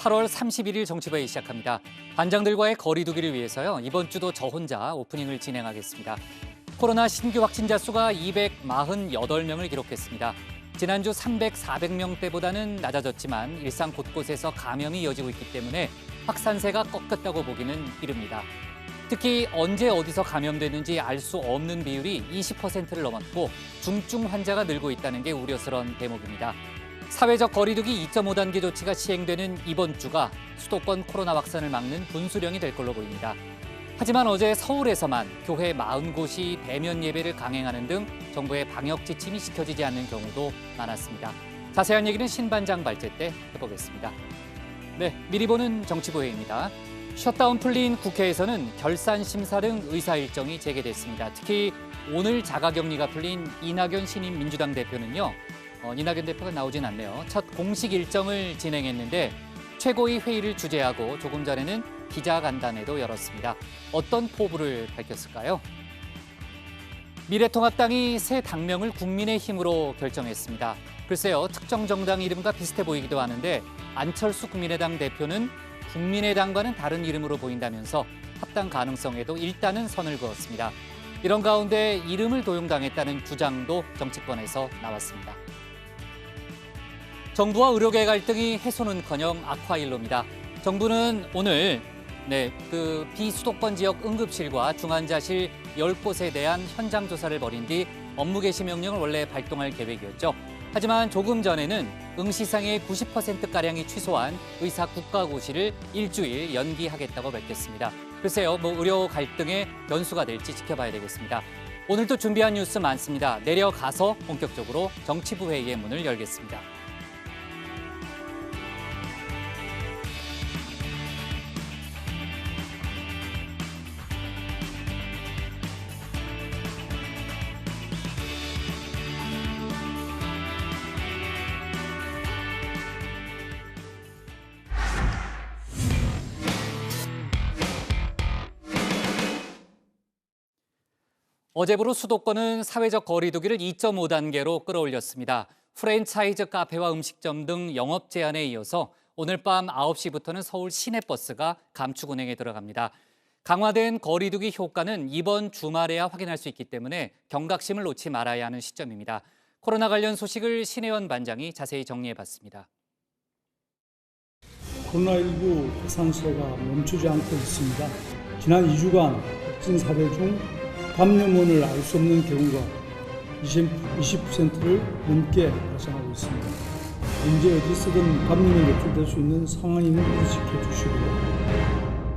8월 31일 정치부회 시작합니다. 반장들과의 거리 두기를 위해서요. 이번 주도 저 혼자 오프닝을 진행하겠습니다. 코로나 신규 확진자 수가 248명을 기록했습니다. 지난주 400명대보다는 낮아졌지만 일상 곳곳에서 감염이 이어지고 있기 때문에 확산세가 꺾였다고 보기는 이릅니다. 특히 언제 어디서 감염됐는지 알 수 없는 비율이 20%를 넘었고 중증 환자가 늘고 있다는 게 우려스러운 대목입니다. 사회적 거리두기 2.5단계 조치가 시행되는 이번 주가 수도권 코로나 확산을 막는 분수령이 될 걸로 보입니다. 하지만 어제 서울에서만 교회 40곳이 대면 예배를 강행하는 등 정부의 방역 지침이 지켜지지 않는 경우도 많았습니다. 자세한 얘기는 신반장 발제 때 해보겠습니다. 네, 미리 보는 정치부회입니다. 셧다운 풀린 국회에서는 결산 심사 등 의사 일정이 재개됐습니다. 특히 오늘 자가격리가 풀린 이낙연 신임 민주당 대표는요. 이낙연 대표가 나오진 않네요. 첫 공식 일정을 진행했는데 최고위 회의를 주재하고 조금 전에는 기자간담회도 열었습니다. 어떤 포부를 밝혔을까요? 미래통합당이 새 당명을 국민의힘으로 결정했습니다. 글쎄요, 특정 정당 이름과 비슷해 보이기도 하는데 안철수 국민의당 대표는 국민의당과는 다른 이름으로 보인다면서 합당 가능성에도 일단은 선을 그었습니다. 이런 가운데 이름을 도용당했다는 주장도 정치권에서 나왔습니다. 정부와 의료계 갈등이 해소는커녕 악화일로입니다. 정부는 오늘 비수도권 지역 응급실과 중환자실 10곳에 대한 현장 조사를 벌인 뒤 업무 개시 명령을 원래 발동할 계획이었죠. 하지만 조금 전에는 응시상의 90%가량이 취소한 의사 국가고시를 일주일 연기하겠다고 밝혔습니다. 글쎄요, 의료 갈등의 변수가 될지 지켜봐야 되겠습니다. 오늘도 준비한 뉴스 많습니다. 내려가서 본격적으로 정치부회의의 문을 열겠습니다. 어제부로 수도권은 사회적 거리두기를 2.5단계로 끌어올렸습니다. 프랜차이즈 카페와 음식점 등 영업 제한에 이어서 오늘 밤 9시부터는 서울 시내버스가 감축 운행에 들어갑니다. 강화된 거리두기 효과는 이번 주말에야 확인할 수 있기 때문에 경각심을 놓지 말아야 하는 시점입니다. 코로나 관련 소식을 신혜원 반장이 자세히 정리해봤습니다. 코로나19 확산세가 멈추지 않고 있습니다. 지난 2주간 확진 사례 중 감염원을 알 수 없는 경우가 20%를 넘게 발생하고 있습니다. 언제 어디서든 감염에 노출될 수 있는 상황임을 인식해 주시고요.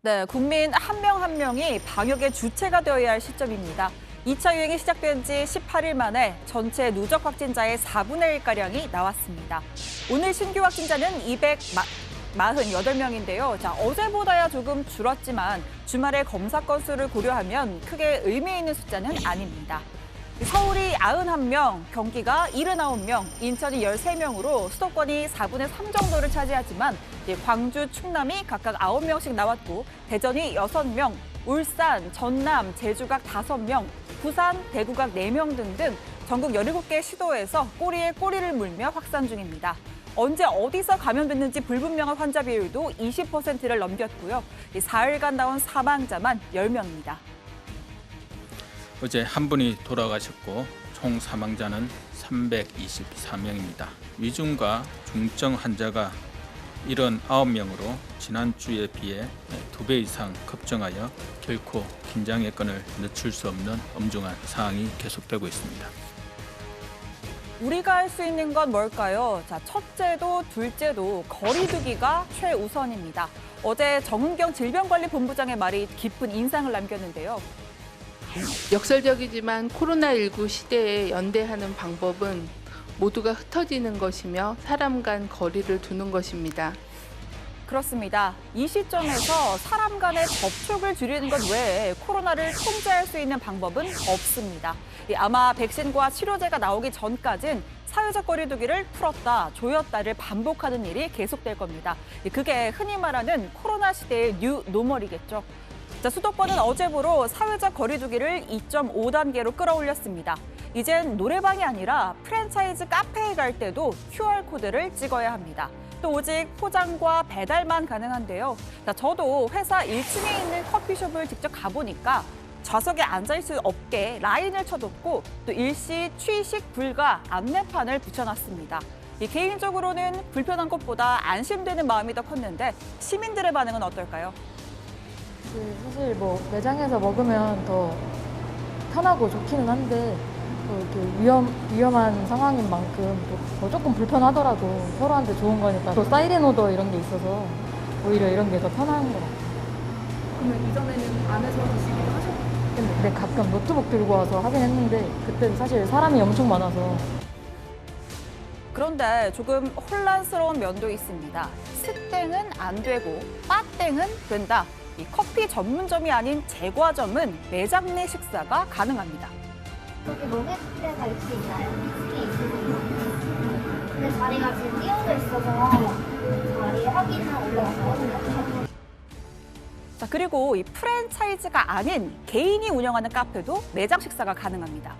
네, 국민 한 명 한 명이 방역의 주체가 되어야 할 시점입니다. 2차 유행이 시작된 지 18일 만에 전체 누적 확진자의 4분의 1가량이 나왔습니다. 오늘 신규 확진자는 248명인데요. 어제보다야 조금 줄었지만 주말에 검사 건수를 고려하면 크게 의미 있는 숫자는 아닙니다. 서울이 91명, 경기가 79명, 인천이 13명으로 수도권이 4분의 3 정도를 차지하지만 광주, 충남이 각각 9명씩 나왔고 대전이 6명, 울산, 전남, 제주각 5명, 부산, 대구각 4명 등등 전국 17개 시도에서 꼬리에 꼬리를 물며 확산 중입니다. 언제 어디서 감염됐는지 불분명한 환자 비율도 20%를 넘겼고요. 4일간 나온 사망자만 10명입니다. 어제 한 분이 돌아가셨고 총 사망자는 324명입니다. 위중과 중증 환자가 79명으로 지난주에 비해 2배 이상 급증하여 결코 긴장의 끈을 늦출 수 없는 엄중한 상황이 계속되고 있습니다. 우리가 할 수 있는 건 뭘까요? 첫째도 둘째도 거리두기가 최우선입니다. 어제 정은경 질병관리본부장의 말이 깊은 인상을 남겼는데요. 역설적이지만 코로나19 시대에 연대하는 방법은 모두가 흩어지는 것이며 사람 간 거리를 두는 것입니다. 그렇습니다. 이 시점에서 사람 간의 접촉을 줄이는 것 외에 코로나를 통제할 수 있는 방법은 없습니다. 아마 백신과 치료제가 나오기 전까진 사회적 거리두기를 풀었다, 조였다를 반복하는 일이 계속될 겁니다. 그게 흔히 말하는 코로나 시대의 뉴 노멀이겠죠. 수도권은 어제부로 사회적 거리두기를 2.5단계로 끌어올렸습니다. 이젠 노래방이 아니라 프랜차이즈 카페에 갈 때도 QR코드를 찍어야 합니다. 또 오직 포장과 배달만 가능한데요. 자, 저도 회사 1층에 있는 커피숍을 직접 가보니까 좌석에 앉아있을 수 없게 라인을 쳐뒀고 또 일시 취식 불가 안내판을 붙여놨습니다. 개인적으로는 불편한 것보다 안심되는 마음이 더 컸는데 시민들의 반응은 어떨까요? 사실 뭐 매장에서 먹으면 더 편하고 좋기는 한데 또 이렇게 위험한 상황인 만큼 또 조금 불편하더라도 서로한테 좋은 거니까 또 사이렌 오더 이런 게 있어서 오히려 이런 게 더 편한 것 같아요. 그러면 이전에는 안에서 드시기도 하셨나요? 근데 가끔 노트북 들고 와서 하긴 했는데 그때는 사실 사람이 엄청 많아서 그런데 조금 혼란스러운 면도 있습니다. 스땡은 안 되고 빠땡은 된다. 이 커피 전문점이 아닌 제과점은 매장 내 식사가 가능합니다. 여기 먹을 때 갈 수 있나요? 네, 있으세요? 근데 자리가 지금 띄워져 있어서 자리 확인을 올라왔거든요. 자, 그리고 이 프랜차이즈가 아닌 개인이 운영하는 카페도 매장 식사가 가능합니다.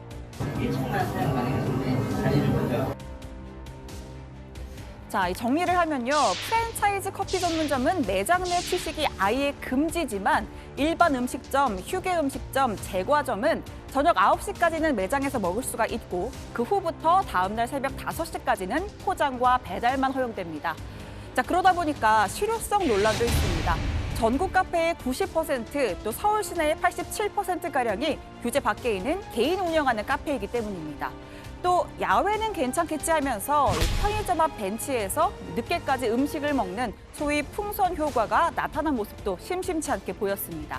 자, 이 정리를 하면요. 프랜차이즈 커피 전문점은 매장 내 취식이 아예 금지지만 일반 음식점, 휴게 음식점, 제과점은 저녁 9시까지는 매장에서 먹을 수가 있고 그 후부터 다음날 새벽 5시까지는 포장과 배달만 허용됩니다. 자, 그러다 보니까 실효성 논란도 있습니다. 전국 카페의 90%, 또 서울 시내의 87%가량이 규제 밖에 있는 개인 운영하는 카페이기 때문입니다. 또 야외는 괜찮겠지 하면서 편의점 앞 벤치에서 늦게까지 음식을 먹는 소위 풍선 효과가 나타난 모습도 심심치 않게 보였습니다.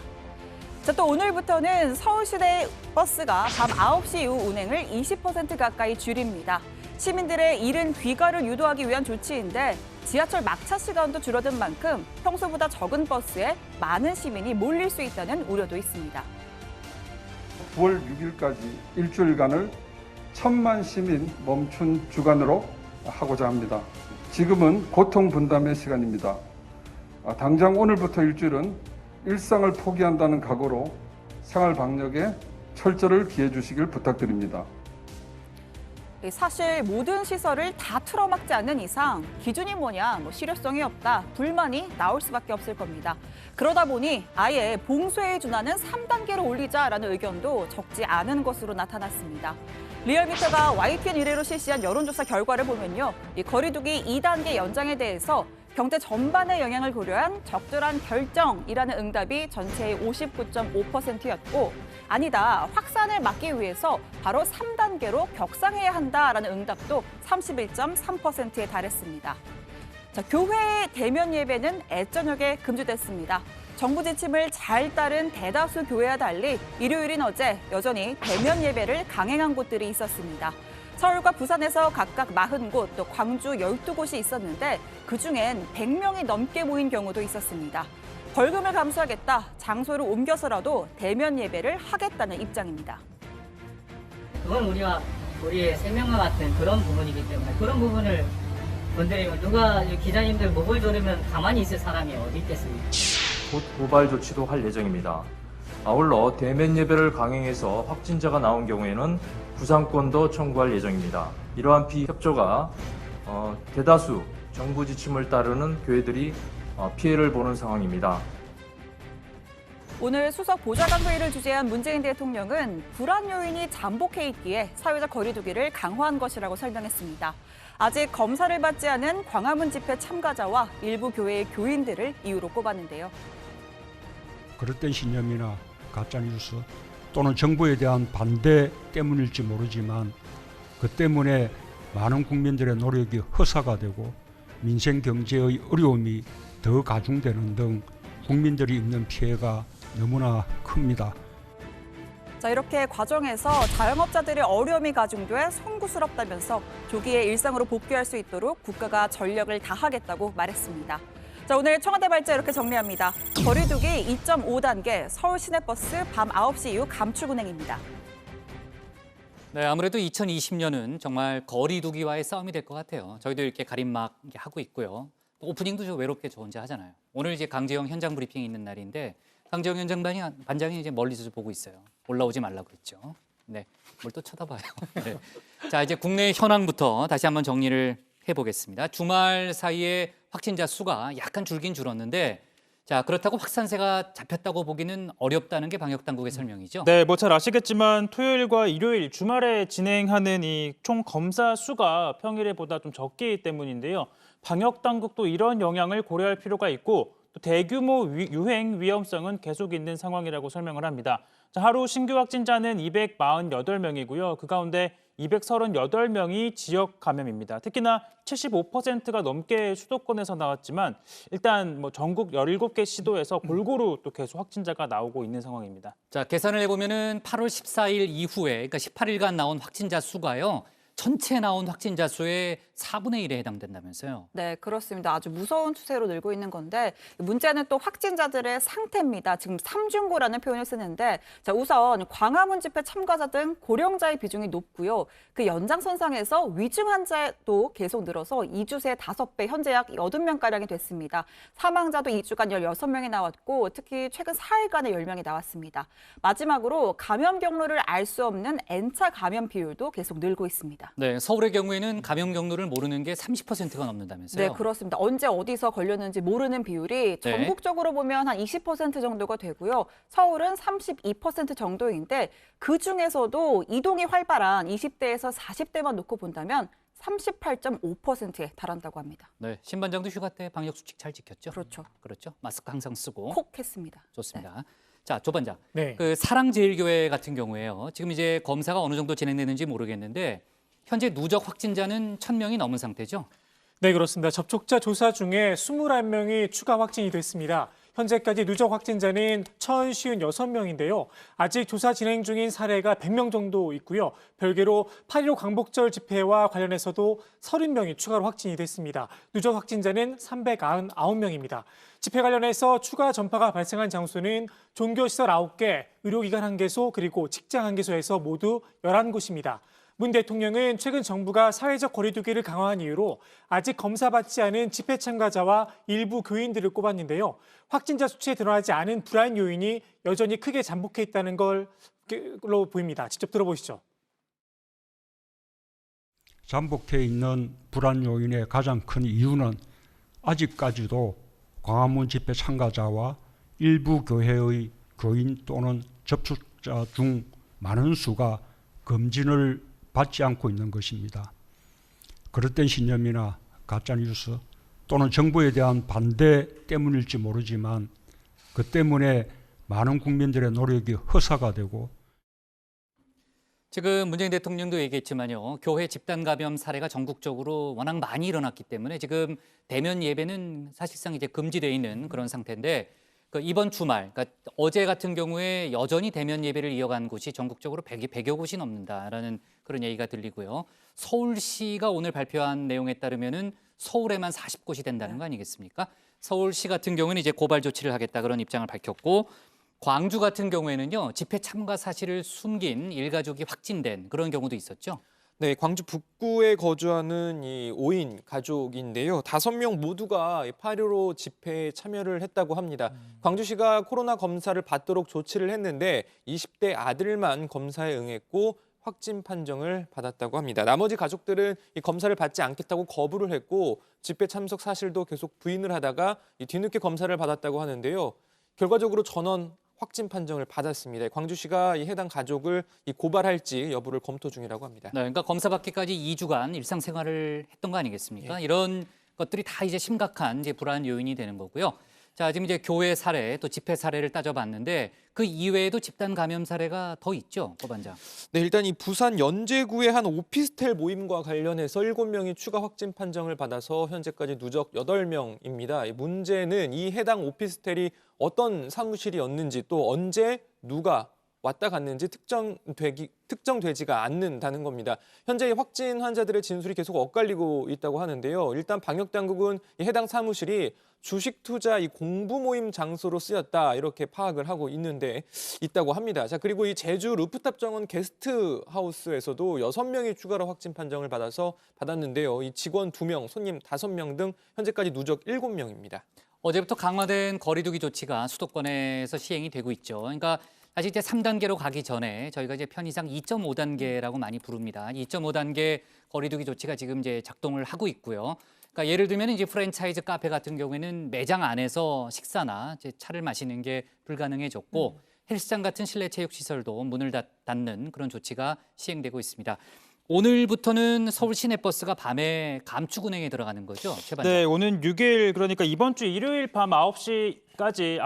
자, 또 오늘부터는 서울시내 버스가 밤 9시 이후 운행을 20% 가까이 줄입니다. 시민들의 이른 귀가를 유도하기 위한 조치인데 지하철 막차 시간도 줄어든 만큼 평소보다 적은 버스에 많은 시민이 몰릴 수 있다는 우려도 있습니다. 9월 6일까지 일주일간을 1,000만 시민 멈춘 주간으로 하고자 합니다. 지금은 고통 분담의 시간입니다. 당장 오늘부터 일주일은 일상을 포기한다는 각오로 생활 방역에 철저를 기해 주시길 부탁드립니다. 사실 모든 시설을 다 틀어막지 않는 이상 기준이 뭐냐, 실효성이 없다, 불만이 나올 수밖에 없을 겁니다. 그러다 보니 아예 봉쇄에 준하는 3단계로 올리자라는 의견도 적지 않은 것으로 나타났습니다. 리얼미터가 YTN 의뢰로 실시한 여론조사 결과를 보면요. 이 거리두기 2단계 연장에 대해서 경제 전반의 영향을 고려한 적절한 결정이라는 응답이 전체의 59.5%였고 아니다, 확산을 막기 위해서 바로 3단계로 격상해야 한다라는 응답도 31.3%에 달했습니다. 자, 교회의 대면 예배는 애저녁에 금지됐습니다. 정부 지침을 잘 따른 대다수 교회와 달리 일요일인 어제 여전히 대면 예배를 강행한 곳들이 있었습니다. 서울과 부산에서 각각 40곳, 또 광주 12곳이 있었는데 그중엔 100명이 넘게 모인 경우도 있었습니다. 벌금을 감수하겠다, 장소를 옮겨서라도 대면 예배를 하겠다는 입장입니다. 그건 우리의 생명과 같은 그런 부분이기 때문에 그런 부분을 건드리면 누가 기자님들 목을 조르면 가만히 있을 사람이 어디 있겠습니까? 곧 고발 조치도 할 예정입니다. 아울러 대면 예배를 강행해서 확진자가 나온 경우에는 구상권도 청구할 예정입니다. 이러한 비협조가 대다수 정부 지침을 따르는 교회들이 피해를 보는 상황입니다. 오늘 수석 보좌관 회의를 주재한 문재인 대통령은 불안 요인이 잠복해 있기에 사회적 거리두기를 강화한 것이라고 설명했습니다. 아직 검사를 받지 않은 광화문 집회 참가자와 일부 교회의 교인들을 이유로 꼽았는데요. 그릇된 신념이나 가짜뉴스 또는 정부에 대한 반대 때문일지 모르지만 그 때문에 많은 국민들의 노력이 허사가 되고 민생 경제의 어려움이 더 가중되는 등 국민들이 입는 피해가 너무나 큽니다. 자, 이렇게 과정에서 자영업자들의 어려움이 가중돼 송구스럽다면서 조기에 일상으로 복귀할 수 있도록 국가가 전력을 다하겠다고 말했습니다. 자, 오늘 청와대 발제 이렇게 정리합니다. 거리두기 2.5단계 서울 시내버스 밤 9시 이후 감축 운행입니다. 네, 아무래도 2020년은 정말 거리두기와의 싸움이 될 것 같아요. 저희도 이렇게 가림막 하고 있고요. 오프닝도 좀 외롭게 저 혼자 하잖아요. 오늘 이제 강재영 현장 브리핑이 있는 날인데 강재영 현장 반장이 이제 멀리서 보고 있어요. 올라오지 말라고 그랬죠. 네, 뭘 또 쳐다봐요. 네. 자, 이제 국내 현황부터 다시 한번 정리를 해보겠습니다. 주말 사이에 확진자 수가 약간 줄긴 줄었는데, 자, 그렇다고 확산세가 잡혔다고 보기는 어렵다는 게 방역 당국의 설명이죠. 네, 뭐 잘 아시겠지만 토요일과 일요일 주말에 진행하는 이 총 검사 수가 평일에보다 좀 적기 때문인데요. 방역 당국도 이런 영향을 고려할 필요가 있고 또 대규모 유행 위험성은 계속 있는 상황이라고 설명을 합니다. 자, 하루 신규 확진자는 248명이고요. 그 가운데 238명이 지역 감염입니다. 특히나 75%가 넘게 수도권에서 나왔지만 일단 뭐 전국 17개 시도에서 골고루 또 계속 확진자가 나오고 있는 상황입니다. 자, 계산을 해보면은 8월 14일 이후에, 그러니까 18일간 나온 확진자 수가요. 전체 나온 확진자 수의 4분의 1에 해당된다면서요. 네, 그렇습니다. 아주 무서운 추세로 늘고 있는 건데 문제는 또 확진자들의 상태입니다. 지금 삼중고라는 표현을 쓰는데 자, 우선 광화문 집회 참가자 등 고령자의 비중이 높고요. 그 연장선상에서 위중 환자도 계속 늘어서 2주 새 5배, 현재 약 80명가량이 됐습니다. 사망자도 2주간 16명이 나왔고 특히 최근 4일간에 10명이 나왔습니다. 마지막으로 감염 경로를 알 수 없는 N차 감염 비율도 계속 늘고 있습니다. 네, 서울의 경우에는 감염 경로를 모르는 게 30%가 넘는다면서요. 네, 그렇습니다. 언제 어디서 걸렸는지 모르는 비율이 네. 전국적으로 보면 한 20% 정도가 되고요. 서울은 32% 정도인데 그중에서도 이동이 활발한 20대에서 40대만 놓고 본다면 38.5%에 달한다고 합니다. 네, 신반장도 휴가 때 방역 수칙 잘 지켰죠? 그렇죠. 그렇죠. 마스크 항상 쓰고. 콕 했습니다. 좋습니다. 네. 자, 조 반장. 네. 그 사랑제일교회 같은 경우에요. 지금 이제 검사가 어느 정도 진행되는지 모르겠는데 현재 누적 확진자는 1,000명이 넘은 상태죠? 네, 그렇습니다. 접촉자 조사 중에 21명이 추가 확진이 됐습니다. 현재까지 누적 확진자는 1,056명인데요. 아직 조사 진행 중인 사례가 100명 정도 있고요. 별개로 8.15 광복절 집회와 관련해서도 30명이 추가로 확진이 됐습니다. 누적 확진자는 399명입니다. 집회 관련해서 추가 전파가 발생한 장소는 종교시설 9개, 의료기관 1개소, 그리고 직장 1개소에서 모두 11곳입니다. 문 대통령은 최근 정부가 사회적 거리 두기를 강화한 이유로 아직 검사받지 않은 집회 참가자와 일부 교인들을 꼽았는데요. 확진자 수치에 드러나지 않은 불안 요인이 여전히 크게 잠복해 있다는 걸로 보입니다. 직접 들어보시죠. 잠복해 있는 불안 요인의 가장 큰 이유는 아직까지도 광화문 집회 참가자와 일부 교회의 교인 또는 접촉자 중 많은 수가 검진을 받지 않고 있는 것입니다. 그릇된 신념이나 가짜뉴스 또는 정부에 대한 반대 때문일지 모르지만 그 때문에 많은 국민들의 노력이 허사가 되고 지금 문재인 대통령도 얘기했지만요. 교회 집단 감염 사례가 전국적으로 워낙 많이 일어났기 때문에 지금 대면 예배는 사실상 이제 금지되어 있는 그런 상태인데 그 이번 주말, 그러니까 어제 같은 경우에 여전히 대면 예배를 이어간 곳이 전국적으로 100여 곳이 넘는다라는 그런 얘기가 들리고요. 서울시가 오늘 발표한 내용에 따르면은 서울에만 40곳이 된다는 거 아니겠습니까? 서울시 같은 경우는 이제 고발 조치를 하겠다 그런 입장을 밝혔고 광주 같은 경우에는요. 집회 참가 사실을 숨긴 일가족이 확진된 그런 경우도 있었죠. 네, 광주 북구에 거주하는 이 5인 가족인데요. 5명 모두가 8.15 집회에 참여를 했다고 합니다. 광주시가 코로나 검사를 받도록 조치를 했는데 20대 아들만 검사에 응했고 확진 판정을 받았다고 합니다. 나머지 가족들은 이 검사를 받지 않겠다고 거부를 했고 집회 참석 사실도 계속 부인을 하다가 뒤늦게 검사를 받았다고 하는데요. 결과적으로 전원 확진 판정을 받았습니다. 광주시가 이 해당 가족을 고발할지 여부를 검토 중이라고 합니다. 네, 그러니까 검사 받기까지 2주간 일상생활을 했던 거 아니겠습니까? 예. 이런 것들이 다 이제 심각한 이제 불안 요인이 되는 거고요. 자, 지금 이제 교회 사례 또 집회 사례를 따져봤는데 그 이외에도 집단 감염 사례가 더 있죠, 고 반장. 네, 일단 이 부산 연제구의 한 오피스텔 모임과 관련해서 7명이 추가 확진 판정을 받아서 현재까지 누적 8명입니다. 문제는 이 해당 오피스텔이 어떤 사무실이었는지 또 언제 누가 왔다 갔는지 특정되지가 않는다는 겁니다. 현재 확진 환자들의 진술이 계속 엇갈리고 있다고 하는데요. 일단 방역당국은 이 해당 사무실이 주식 투자 이 공부 모임 장소로 쓰였다 이렇게 파악을 하고 있다고 합니다. 자, 그리고 이 제주 루프탑 정원 게스트 하우스에서도 6명이 추가로 확진 판정을 받았는데요. 이 직원 2명, 손님 5명 등 현재까지 누적 7명입니다. 어제부터 강화된 거리 두기 조치가 수도권에서 시행이 되고 있죠. 그러니까 사실 이제 3단계로 가기 전에 저희가 이제 편의상 2.5단계라고 많이 부릅니다. 2.5단계 거리두기 조치가 지금 이제 작동을 하고 있고요. 그러니까 예를 들면 이제 프랜차이즈 카페 같은 경우에는 매장 안에서 식사나 이제 차를 마시는 게 불가능해졌고 헬스장 같은 실내 체육 시설도 문을 닫는 그런 조치가 시행되고 있습니다. 오늘부터는 서울 시내버스가 밤에 감축 운행에 들어가는 거죠, 최 반장? 네, 오는 6일 그러니까 이번 주 일요일 밤 9시까지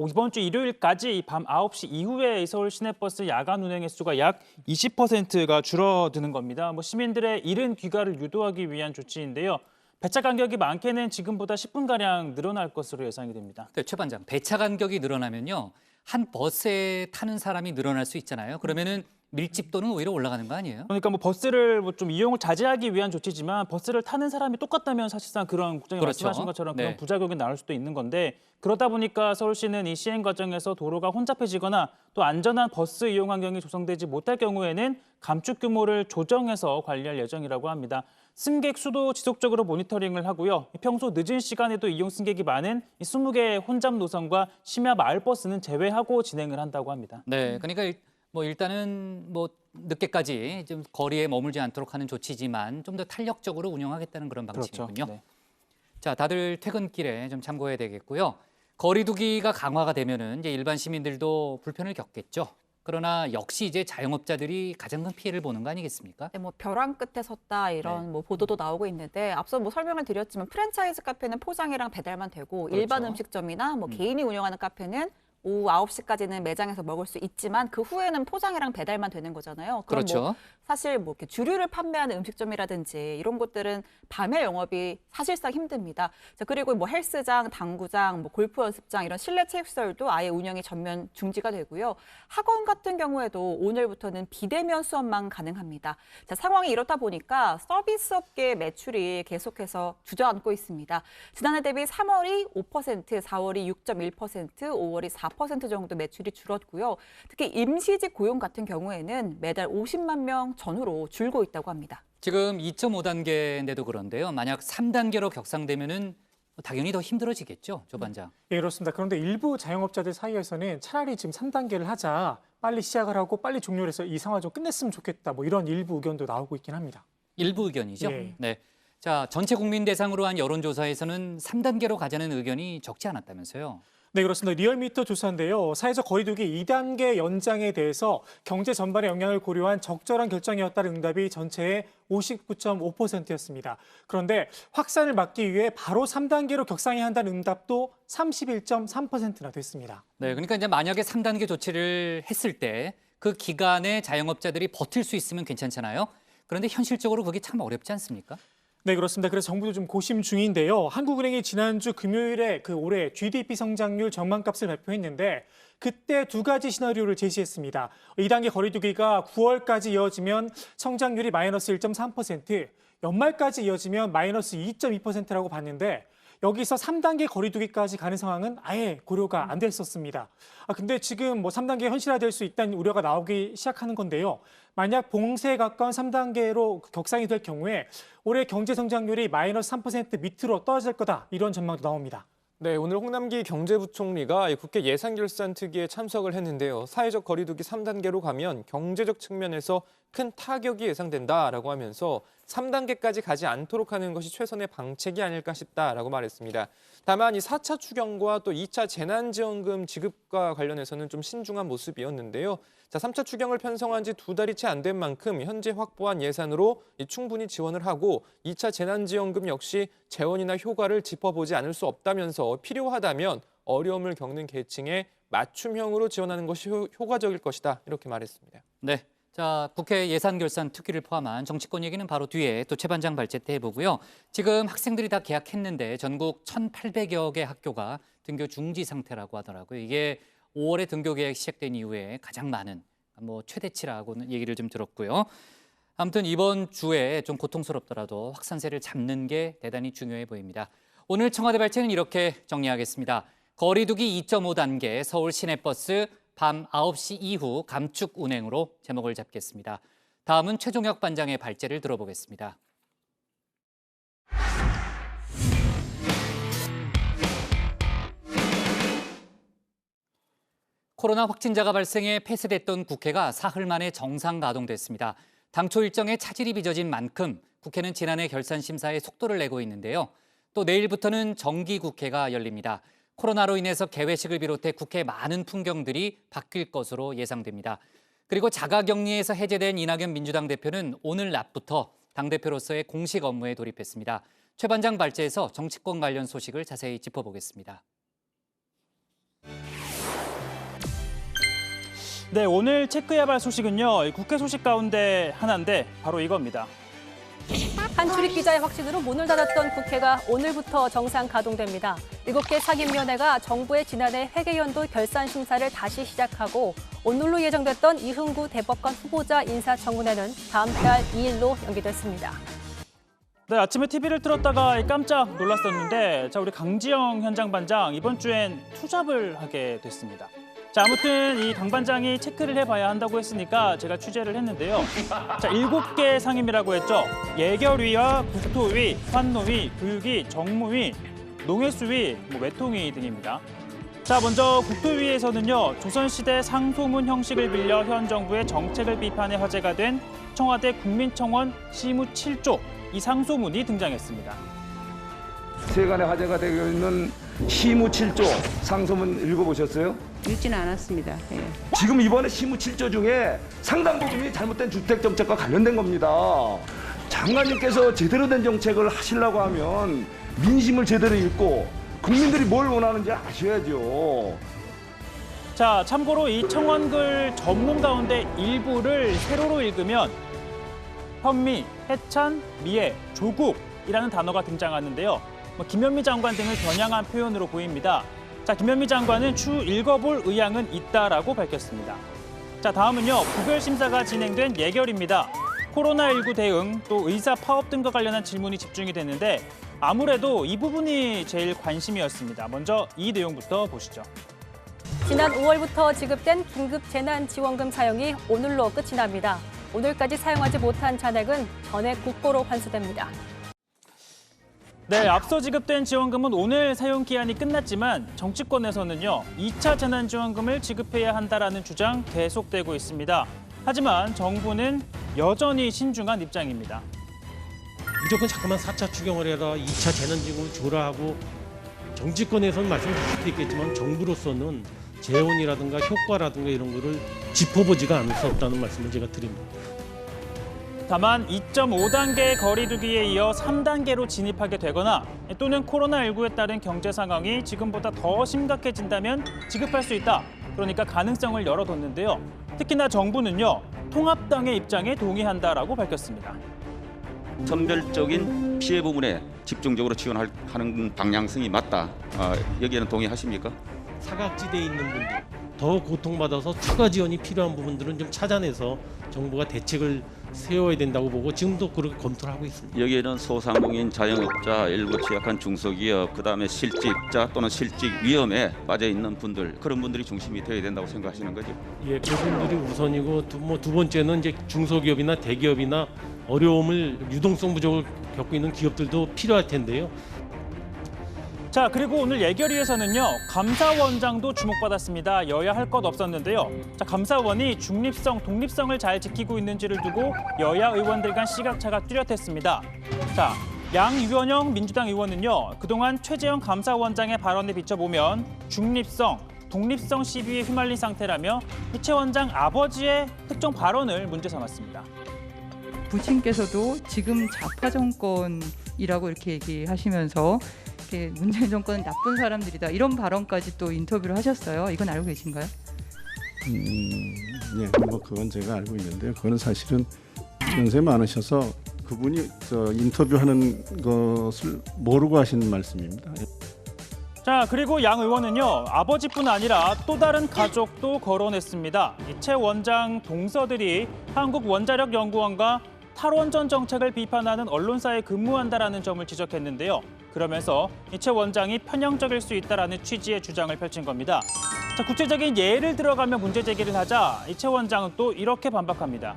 이번 주 일요일까지 밤 9시 이후에 서울 시내버스 야간 운행 횟수가 약 20%가 줄어드는 겁니다. 시민들의 이른 귀가를 유도하기 위한 조치인데요. 배차 간격이 많게는 지금보다 10분가량 늘어날 것으로 예상이 됩니다. 네, 최 반장. 배차 간격이 늘어나면요. 한 버스에 타는 사람이 늘어날 수 있잖아요. 그러면은 밀집도는 오히려 올라가는 거 아니에요? 그러니까 버스를 좀 이용을 자제하기 위한 조치지만 버스를 타는 사람이 똑같다면 사실상 그런 국장님 그렇죠. 말씀하신 것처럼 그런 네. 부작용이 나올 수도 있는 건데 그러다 보니까 서울시는 이 시행 과정에서 도로가 혼잡해지거나 또 안전한 버스 이용 환경이 조성되지 못할 경우에는 감축 규모를 조정해서 관리할 예정이라고 합니다. 승객 수도 지속적으로 모니터링을 하고요. 평소 늦은 시간에도 이용 승객이 많은 20개 혼잡 노선과 심야 마을버스는 제외하고 진행을 한다고 합니다. 네, 그러니까 일단은 늦게까지 좀 거리에 머물지 않도록 하는 조치지만 좀 더 탄력적으로 운영하겠다는 그런 방침이군요. 그렇죠. 네. 자, 다들 퇴근길에 좀 참고해야 되겠고요. 거리두기가 강화가 되면은 이제 일반 시민들도 불편을 겪겠죠. 그러나 역시 이제 자영업자들이 가장 큰 피해를 보는 거 아니겠습니까? 네, 벼랑 끝에 섰다 이런 보도도 나오고 있는데 앞서 설명을 드렸지만 프랜차이즈 카페는 포장이랑 배달만 되고 그렇죠. 일반 음식점이나 개인이 운영하는 카페는 오후 9시까지는 매장에서 먹을 수 있지만 그 후에는 포장이랑 배달만 되는 거잖아요. 그럼 그렇죠. 사실 이렇게 주류를 판매하는 음식점이라든지 이런 곳들은 밤에 영업이 사실상 힘듭니다. 자, 그리고 헬스장, 당구장, 골프 연습장 이런 실내 체육시설도 아예 운영이 전면 중지가 되고요. 학원 같은 경우에도 오늘부터는 비대면 수업만 가능합니다. 자, 상황이 이렇다 보니까 서비스 업계 매출이 계속해서 주저앉고 있습니다. 지난해 대비 3월이 5%, 4월이 6.1%, 5월이 4% 정도 매출이 줄었고요. 특히 임시직 고용 같은 경우에는 매달 50만 명 전후로 줄고 있다고 합니다. 지금 2.5단계인데도 그런데요. 만약 3단계로 격상되면은 당연히 더 힘들어지겠죠, 조 반장. 예, 그렇습니다. 그런데 일부 자영업자들 사이에서는 차라리 지금 3단계를 하자, 빨리 시작을 하고 빨리 종료를 해서 이 상황 좀 끝냈으면 좋겠다. 이런 일부 의견도 나오고 있긴 합니다. 일부 의견이죠. 예. 네. 자, 전체 국민 대상으로 한 여론조사에서는 3단계로 가자는 의견이 적지 않았다면서요. 네, 그렇습니다. 리얼미터 조사인데요. 사회적 거리두기 2단계 연장에 대해서 경제 전반의 영향을 고려한 적절한 결정이었다는 응답이 전체의 59.5%였습니다. 그런데 확산을 막기 위해 바로 3단계로 격상해야 한다는 응답도 31.3%나 됐습니다. 네, 그러니까 이제 만약에 3단계 조치를 했을 때 그 기간에 자영업자들이 버틸 수 있으면 괜찮잖아요. 그런데 현실적으로 그게 참 어렵지 않습니까? 네, 그렇습니다. 그래서 정부도 좀 고심 중인데요. 한국은행이 지난주 금요일에 올해 GDP 성장률 전망값을 발표했는데 그때 두 가지 시나리오를 제시했습니다. 2단계 거리두기가 9월까지 이어지면 성장률이 마이너스 1.3%, 연말까지 이어지면 마이너스 2.2%라고 봤는데 여기서 3단계 거리두기까지 가는 상황은 아예 고려가 안 됐었습니다. 근데 지금 3단계 현실화될 수 있다는 우려가 나오기 시작하는 건데요. 만약 봉쇄에 가까운 3단계로 격상이 될 경우에 올해 경제 성장률이 마이너스 3% 밑으로 떨어질 거다. 이런 전망도 나옵니다. 네, 오늘 홍남기 경제부총리가 국회 예산결산특위에 참석을 했는데요. 사회적 거리두기 3단계로 가면 경제적 측면에서 큰 타격이 예상된다라고 하면서 3단계까지 가지 않도록 하는 것이 최선의 방책이 아닐까 싶다라고 말했습니다. 다만 이 4차 추경과 또 2차 재난지원금 지급과 관련해서는 좀 신중한 모습이었는데요. 자, 3차 추경을 편성한 지 2달이 채 안 된 만큼 현재 확보한 예산으로 충분히 지원을 하고 2차 재난지원금 역시 재원이나 효과를 짚어보지 않을 수 없다면서 필요하다면 어려움을 겪는 계층에 맞춤형으로 지원하는 것이 효과적일 것이다. 이렇게 말했습니다. 네. 자, 국회 예산결산특위를 포함한 정치권 얘기는 바로 뒤에 또 최 반장 발제 때 해보고요. 지금 학생들이 다 개학했는데 전국 1,800여 개 학교가 등교 중지 상태라고 하더라고요. 이게 5월에 등교 계획 시작된 이후에 가장 많은 최대치라고는 얘기를 좀 들었고요. 아무튼 이번 주에 좀 고통스럽더라도 확산세를 잡는 게 대단히 중요해 보입니다. 오늘 청와대 발제는 이렇게 정리하겠습니다. 거리두기 2.5단계 서울 시내버스 밤 9시 이후 감축 운행으로 제목을 잡겠습니다. 다음은 최종혁 반장의 발제를 들어보겠습니다. 코로나 확진자가 발생해 폐쇄됐던 국회가 사흘 만에 정상 가동됐습니다. 당초 일정에 차질이 빚어진 만큼 국회는 지난해 결산 심사에 속도를 내고 있는데요. 또 내일부터는 정기국회가 열립니다. 코로나로 인해서 개회식을 비롯해 국회 많은 풍경들이 바뀔 것으로 예상됩니다. 그리고 자가격리에서 해제된 이낙연 민주당 대표는 오늘 낮부터 당대표로서의 공식 업무에 돌입했습니다. 최 반장 발제에서 정치권 관련 소식을 자세히 짚어보겠습니다. 네, 오늘 체크해야 할 소식은요. 국회 소식 가운데 하나인데 바로 이겁니다. 한 출입 기자의 확진으로 문을 닫았던 국회가 오늘부터 정상 가동됩니다. 7개 상임위원회가 정부의 지난해 회계연도 결산 심사를 다시 시작하고 오늘로 예정됐던 이흥구 대법관 후보자 인사청문회는 다음 달 2일로 연기됐습니다. 네, 아침에 TV를 틀었다가 깜짝 놀랐었는데 우리 강지영 현장 반장 이번 주엔 투잡을 하게 됐습니다. 자, 아무튼 이 강 반장이 체크를 해봐야 한다고 했으니까 제가 취재를 했는데요. 자, 7개 상임위라고 했죠. 예결위와 국토위, 환노위, 교육위, 정무위, 농해수위, 외통위 등입니다. 자, 먼저 국토위에서는요. 조선시대 상소문 형식을 빌려 현 정부의 정책을 비판해 화제가 된 청와대 국민청원 시무 7조, 이 상소문이 등장했습니다. 세간의 화제가 되고 있는 시무 7조 상소문 읽어보셨어요? 읽지는 않았습니다. 예. 지금 이번에 시무 7조 중에 상당 부분이 잘못된 주택정책과 관련된 겁니다. 장관님께서 제대로 된 정책을 하시려고 하면 민심을 제대로 읽고 국민들이 뭘 원하는지 아셔야죠. 자, 참고로 이 청원글 전문 가운데 일부를 세로로 읽으면 현미, 해찬, 미애, 조국이라는 단어가 등장하는데요. 김현미 장관 등을 겨냥한 표현으로 보입니다. 자, 김현미 장관은 추후 읽어볼 의향은 있다라고 밝혔습니다. 자, 다음은요. 부결 심사가 진행된 예결입니다. 코로나19 대응, 또 의사 파업 등과 관련한 질문이 집중이 됐는데 아무래도 이 부분이 제일 관심이었습니다. 먼저 이 내용부터 보시죠. 지난 5월부터 지급된 긴급 재난지원금 사용이 오늘로 끝이 납니다. 오늘까지 사용하지 못한 잔액은 전액 국고로 환수됩니다. 네, 앞서 지급된 지원금은 오늘 사용 기한이 끝났지만 정치권에서는요. 2차 재난지원금을 지급해야 한다라는 주장 계속되고 있습니다. 하지만 정부는 여전히 신중한 입장입니다. 무조건 자꾸만 4차 추경을 해라, 2차 재난지원금을 줘라 하고 정치권에서는 말씀을 드실 수 있겠지만 정부로서는 재원이라든가 효과라든가 이런 거를 짚어보지가 않을 수 없다는 말씀을 제가 드립니다. 다만 2.5단계 거리두기에 이어 3단계로 진입하게 되거나 또는 코로나19에 따른 경제 상황이 지금보다 더 심각해진다면 지급할 수 있다. 그러니까 가능성을 열어뒀는데요. 특히나 정부는요. 통합당의 입장에 동의한다라고 밝혔습니다. 선별적인 피해 부분에 집중적으로 지원하는 방향성이 맞다. 여기에는 동의하십니까? 사각지대에 있는 분들, 더 고통받아서 추가 지원이 필요한 부분들은 좀 찾아내서 정부가 대책을 세워야 된다고 보고 지금도 그렇게 검토를 하고 있습니다. 여기에는 소상공인, 자영업자, 일부 취약한 중소기업, 그다음에 실직자 또는 실직 위험에 빠져 있는 분들, 그런 분들이 중심이 되어야 된다고 생각하시는 거죠? 예, 그분들이 우선이고 두 번째는 이제 중소기업이나 대기업이나 어려움을 유동성 부족을 겪고 있는 기업들도 필요할 텐데요. 자, 그리고 오늘 예결위에서는요. 감사원장도 주목받았습니다. 여야 할 것 없었는데요. 자, 감사원이 중립성, 독립성을 잘 지키고 있는지를 두고 여야 의원들 간 시각차가 뚜렷했습니다. 자, 양유원영 민주당 의원은요. 그동안 최재형 감사원장의 발언에 비춰보면 중립성, 독립성 시비에 휘말린 상태라며 이채 원장 아버지의 특정 발언을 문제 삼았습니다. 부친께서도 지금 좌파 정권이라고 이렇게 얘기하시면서 문재인 정권은 나쁜 사람들이다 이런 발언까지 또 인터뷰를 하셨어요. 이건 알고 계신가요? 네, 그건 제가 알고 있는데요. 그거는 사실은 연세 많으셔서 그분이 인터뷰하는 것을 모르고 하시는 말씀입니다. 자, 그리고 양 의원은요. 아버지뿐 아니라 또 다른 가족도 거론했습니다. 이채 원장 동서들이 한국원자력연구원과 탈원전 정책을 비판하는 언론사에 근무한다라는 점을 지적했는데요. 그러면서 이채 원장이 편향적일 수 있다라는 취지의 주장을 펼친 겁니다. 자, 구체적인 예를 들어가며 문제 제기를 하자 이채 원장은 또 이렇게 반박합니다.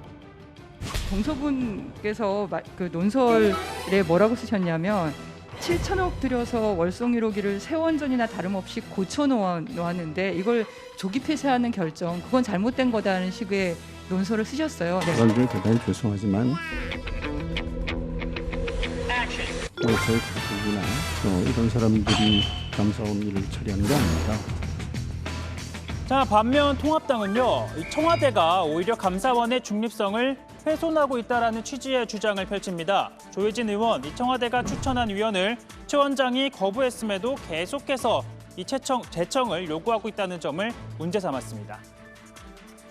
동서분께서 그 논설에 뭐라고 쓰셨냐면 7천억 들여서 월송 1호기를 세원전이나 다름없이 고쳐놓았는데 이걸 조기 폐쇄하는 결정, 그건 잘못된 거다라는 식의 논설을 쓰셨어요. 네. 그런 점에 대단히 죄송하지만 저희 가족이나 이런 사람들이 감사원 일을 처리하는 게 아닙니다. 자, 반면 통합당은요, 이 청와대가 오히려 감사원의 중립성을 훼손하고 있다라는 취지의 주장을 펼칩니다. 조혜진 의원, 이 청와대가 추천한 위원을 최 원장이 거부했음에도 계속해서 이 재청을 요구하고 있다는 점을 문제 삼았습니다.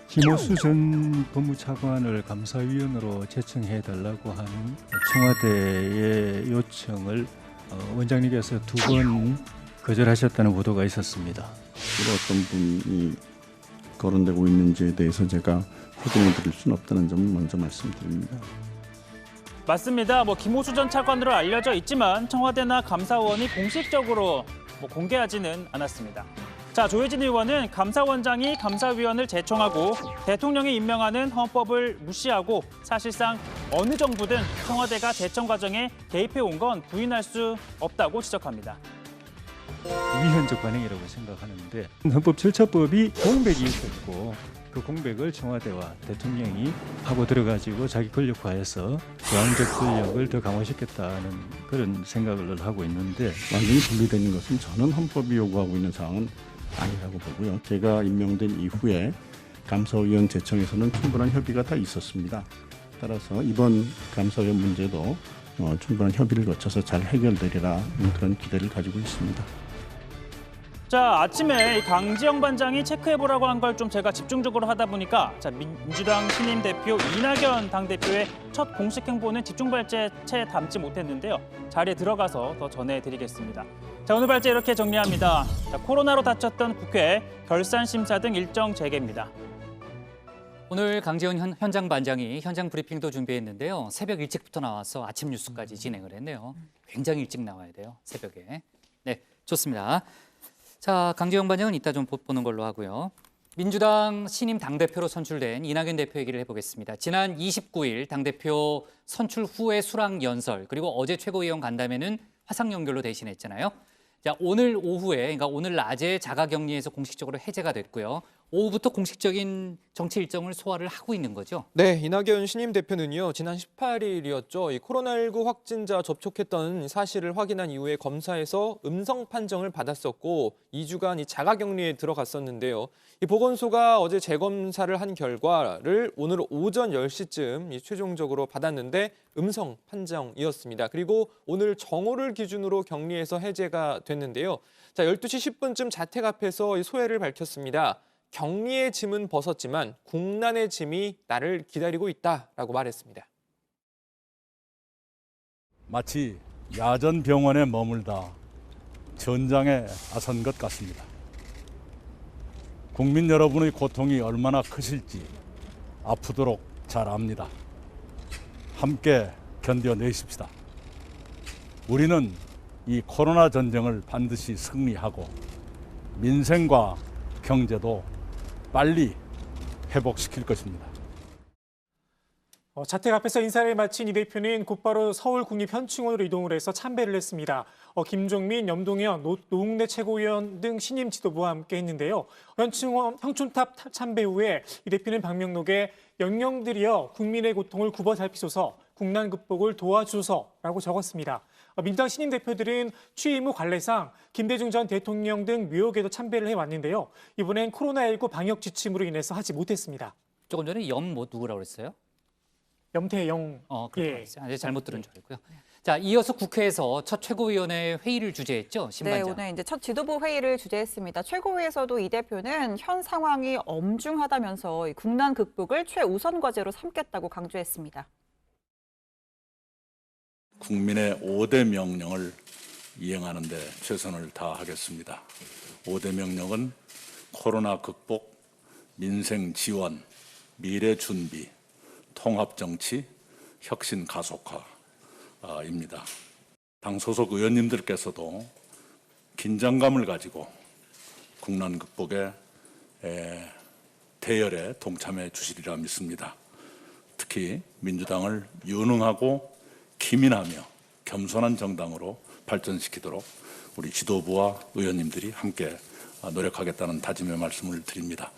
김호수 전 법무차관을 감사위원으로 제청해달라고 하는 청와대의 요청을 원장님께서 2번 거절하셨다는 보도가 있었습니다. 어떤 분이 거론되고 있는지에 대해서 제가 확인해 드릴 수는 없다는 점을 먼저 말씀드립니다. 맞습니다. 김호수 전 차관으로 알려져 있지만 청와대나 감사원이 공식적으로 공개하지는 않았습니다. 자, 조혜진 의원은 감사원장이 감사위원을 제청하고 대통령이 임명하는 헌법을 무시하고 사실상 어느 정부든 청와대가 제청 과정에 개입해 온 건 부인할 수 없다고 지적합니다. 위헌적 반응이라고 생각하는데 헌법 절차법이 공백이 있었고 그 공백을 청와대와 대통령이 하고 들어가지고 자기 권력화해서 저항적 권력을 더 강화시켰다는 그런 생각을 하고 있는데 완전히 분리되는 것은 저는 헌법이 요구하고 있는 사항은 아니라고 보고요. 제가 임명된 이후에 감사위원 제청에서는 충분한 협의가 다 있었습니다. 따라서 이번 감사위원 문제도 충분한 협의를 거쳐서 잘 해결되리라 그런 기대를 가지고 있습니다. 자, 아침에 강지영 반장이 체크해보라고 한 걸 좀 제가 집중적으로 하다 보니까 민주당 신임 대표 이낙연 당대표의 첫 공식 행보는 집중 발제에 채 담지 못했는데요. 자리에 들어가서 더 전해드리겠습니다. 자, 오늘 발제 이렇게 정리합니다. 자, 코로나로 다쳤던 국회, 결산 심사 등 일정 재개입니다. 오늘 강지원 현장 반장이 현장 브리핑도 준비했는데요. 새벽 일찍부터 나와서 아침 뉴스까지 진행을 했네요. 굉장히 일찍 나와야 돼요, 새벽에. 네, 좋습니다. 자, 강지영 반장은 이따 좀 보는 걸로 하고요. 민주당 신임 당대표로 선출된 이낙연 대표 얘기를 해보겠습니다. 지난 29일 당대표 선출 후의 수락 연설, 그리고 어제 최고위원 간담회는 화상 연결로 대신했잖아요. 자, 오늘 오후에, 그러니까 오늘 낮에 자가격리에서 공식적으로 해제가 됐고요. 오후부터 공식적인 정치 일정을 소화를 하고 있는 거죠? 네, 이낙연 신임 대표는요, 지난 18일이었죠. 이 코로나19 확진자 접촉했던 사실을 확인한 이후에 검사에서 음성 판정을 받았었고 2주간 이 자가격리에 들어갔었는데요. 이 보건소가 어제 재검사를 한 결과를 오늘 오전 10시쯤 최종적으로 받았는데 음성 판정이었습니다. 그리고 오늘 정오를 기준으로 격리에서 해제가 됐는데요. 자, 12시 10분쯤 자택 앞에서 소회를 밝혔습니다. 격리의 짐은 벗었지만 국난의 짐이 나를 기다리고 있다라고 말했습니다. 마치 야전 병원에 머물다 전장에 나선 것 같습니다. 국민 여러분의 고통이 얼마나 크실지 아프도록 잘 압니다. 함께 견뎌내십시다. 우리는 이 코로나 전쟁을 반드시 승리하고 민생과 경제도 빨리 회복시킬 것입니다. 자택 앞에서 인사를 마친 이 대표는 곧바로 서울국립현충원으로 이동을 해서 참배를 했습니다. 김종민, 염동현, 노웅래 최고위원 등 신임 지도부와 함께 했는데요. 현충원 형춘탑 참배 후에 이 대표는 방명록에 영령들이여 국민의 고통을 굽어 살피소서, 국난 극복을 도와주소서라고 적었습니다. 민주당 신임 대표들은 취임 후 관례상 김대중 전 대통령 등 묘역에도 참배를 해왔는데요. 이번엔 코로나19 방역 지침으로 인해서 하지 못했습니다. 조금 전에 누구라고 그랬어요? 염태영. 그렇게 예. 잘못 들은 줄 알고요. 자, 이어서 국회에서 첫 최고위원회 회의를 주재했죠, 신반장. 네, 오늘 이제 첫 지도부 회의를 주재했습니다. 최고위에서도 이 대표는 현 상황이 엄중하다면서 국난 극복을 최우선 과제로 삼겠다고 강조했습니다. 국민의 5대 명령을 이행하는 데 최선을 다하겠습니다. 5대 명령은 코로나 극복, 민생 지원, 미래 준비, 통합 정치, 혁신 가속화입니다. 당 소속 의원님들께서도 긴장감을 가지고 국난 극복에 대열에 동참해 주시리라 믿습니다. 특히 민주당을 유능하고 기민하며 겸손한 정당으로 발전시키도록 우리 지도부와 의원님들이 함께 노력하겠다는 다짐의 말씀을 드립니다.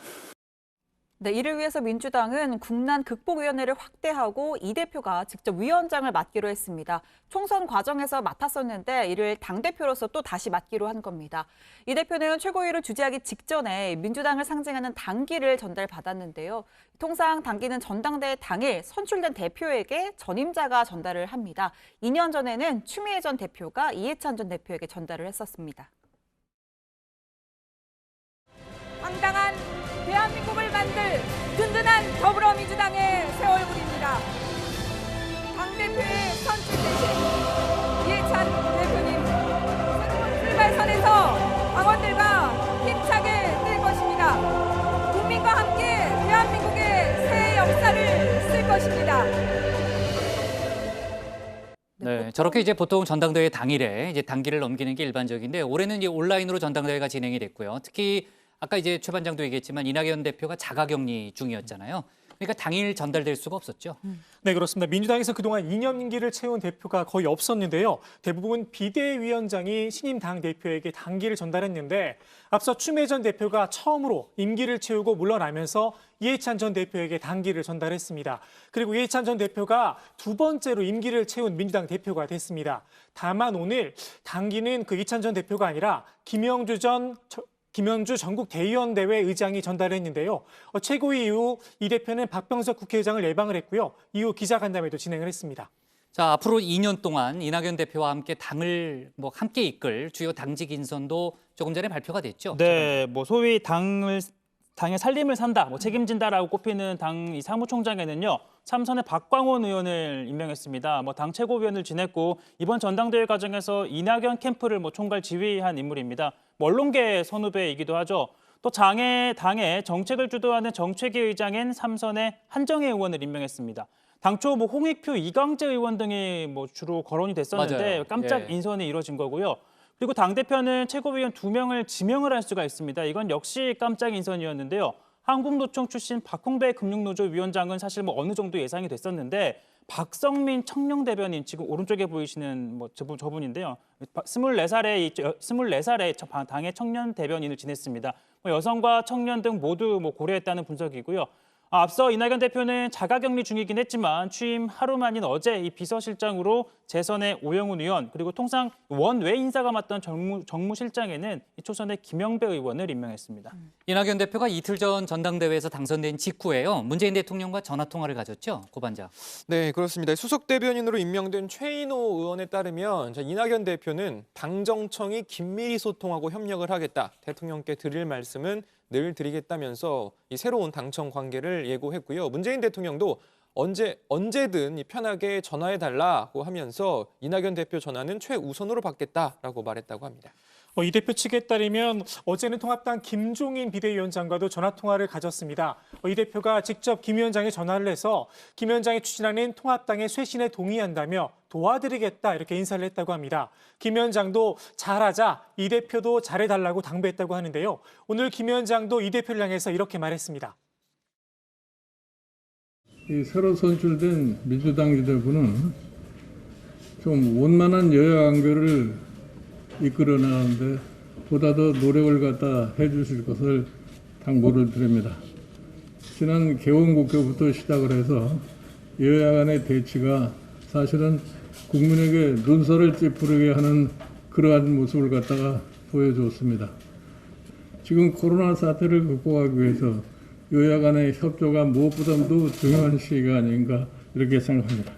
네, 이를 위해서 민주당은 국난 극복위원회를 확대하고 이 대표가 직접 위원장을 맡기로 했습니다. 총선 과정에서 맡았었는데 이를 당대표로서 또 다시 맡기로 한 겁니다. 이 대표는 최고위를 주재하기 직전에 민주당을 상징하는 당기를 전달받았는데요. 통상 당기는 전당대회 당일 선출된 대표에게 전임자가 전달을 합니다. 2년 전에는 추미애 전 대표가 이해찬 전 대표에게 전달을 했었습니다. 황당한 대한민국을 만들 든든한 더불어민주당의 새 얼굴입니다. 당대표에 선출되신 이해찬 대표님, 새로운 출발선에서 당원들과 힘차게 뛸 것입니다. 국민과 함께 대한민국의 새 역사를 쓸 것입니다. 네, 저렇게 이제 보통 전당대회 당일에 이제 당기를 넘기는 게 일반적인데 올해는 이제 온라인으로 전당대회가 진행이 됐고요. 특히 아까 이제 최 반장도 얘기했지만 이낙연 대표가 자가격리 중이었잖아요. 그러니까 당일 전달될 수가 없었죠. 네, 그렇습니다. 민주당에서 그동안 2년 임기를 채운 대표가 거의 없었는데요. 대부분 비대위원장이 신임 당대표에게 당기를 전달했는데 앞서 추미애 전 대표가 처음으로 임기를 채우고 물러나면서 이해찬 전 대표에게 당기를 전달했습니다. 그리고 이해찬 전 대표가 두 번째로 임기를 채운 민주당 대표가 됐습니다. 다만 오늘 당기는 그 이해찬 전 대표가 아니라 김현주 전국 대의원대회 의장이 전달했는데요. 최고위 이후 이 대표는 박병석 국회의장을 예방을 했고요. 이후 기자간담회도 진행을 했습니다. 자, 앞으로 2년 동안 이낙연 대표와 함께 당을 함께 이끌 주요 당직 인선도 조금 전에 발표가 됐죠. 네, 소위 당의 살림을 산다, 책임진다라고 꼽히는 당 이 사무총장에는요. 삼선의 박광원 의원을 임명했습니다. 당 최고위원을 지냈고 이번 전당대회 과정에서 이낙연 캠프를 총괄 지휘한 인물입니다. 언론계 선후배이기도 하죠. 또 당의 정책을 주도하는 정책위 의장인 삼선의 한정혜 의원을 임명했습니다. 당초 홍익표, 이광재 의원 등이 주로 거론이 됐었는데 맞아요. 깜짝 인선이 이루어진 거고요. 그리고 당대표는 최고위원 2명을 지명을 할 수가 있습니다. 이건 역시 깜짝 인선이었는데요. 한국노총 출신 박홍배 금융노조 위원장은 사실 어느 정도 예상이 됐었는데 박성민 청년대변인, 지금 오른쪽에 보이시는 저분인데요. 24살의 당의 청년 대변인을 지냈습니다. 여성과 청년 등 모두 고려했다는 분석이고요. 앞서 이낙연 대표는 자가격리 중이긴 했지만 취임 하루 만인 어제 이 비서실장으로 재선의 오영훈 의원, 그리고 통상 원외 인사가 맡던 정무실장에는 초선의 김영배 의원을 임명했습니다. 이낙연 대표가 이틀 전 전당대회에서 당선된 직후에요. 문재인 대통령과 전화통화를 가졌죠, 고 반장. 네, 그렇습니다. 수석 대변인으로 임명된 최인호 의원에 따르면 이낙연 대표는 당정청이 긴밀히 소통하고 협력을 하겠다. 대통령께 드릴 말씀은 늘 드리겠다면서 이 새로운 당청 관계를 예고했고요. 문재인 대통령도 언제든 편하게 전화해달라고 하면서 이낙연 대표 전화는 최우선으로 받겠다라고 말했다고 합니다. 이 대표 측에 따르면 어제는 통합당 김종인 비대위원장과도 전화통화를 가졌습니다. 이 대표가 직접 김 위원장에 전화를 해서 김 위원장이 추진하는 통합당의 쇄신에 동의한다며 도와드리겠다 이렇게 인사를 했다고 합니다. 김 위원장도 잘하자, 이 대표도 잘해달라고 당부했다고 하는데요. 오늘 김 위원장도 이 대표를 향해서 이렇게 말했습니다. 이 새로 선출된 민주당 지도부는 좀 원만한 여야 관계를 이끌어 나가는데 보다 더 노력을 갖다 해주실 것을 당부를 드립니다. 지난 개원국회부터 시작을 해서 여야 간의 대치가 사실은 국민에게 눈살을 찌푸리게 하는 그러한 모습을 갖다가 보여줬습니다. 지금 코로나 사태를 극복하기 위해서 여야 간의 협조가 무엇보다도 중요한 시기가 아닌가 이렇게 생각합니다.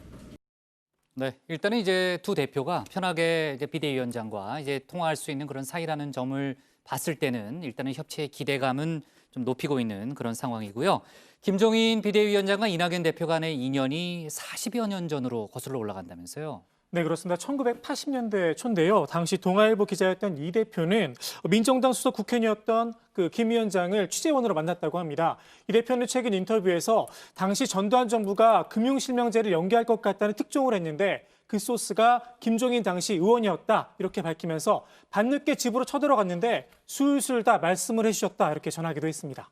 네, 일단은 이제 두 대표가 편하게 이제 비대위원장과 이제 통화할 수 있는 그런 사이라는 점을 봤을 때는 일단은 협치의 기대감은 좀 높이고 있는 그런 상황이고요. 김종인 비대위원장과 이낙연 대표 간의 인연이 40여 년 전으로 거슬러 올라간다면서요. 네, 그렇습니다. 1980년대 초인데요. 당시 동아일보 기자였던 이 대표는 민정당 수석 국회의원이었던 김 위원장을 취재원으로 만났다고 합니다. 이 대표는 최근 인터뷰에서 당시 전두환 정부가 금융실명제를 연기할 것 같다는 특종을 했는데 그 소스가 김종인 당시 의원이었다 이렇게 밝히면서 밤늦게 집으로 쳐들어갔는데 술술 다 말씀을 해주셨다 이렇게 전하기도 했습니다.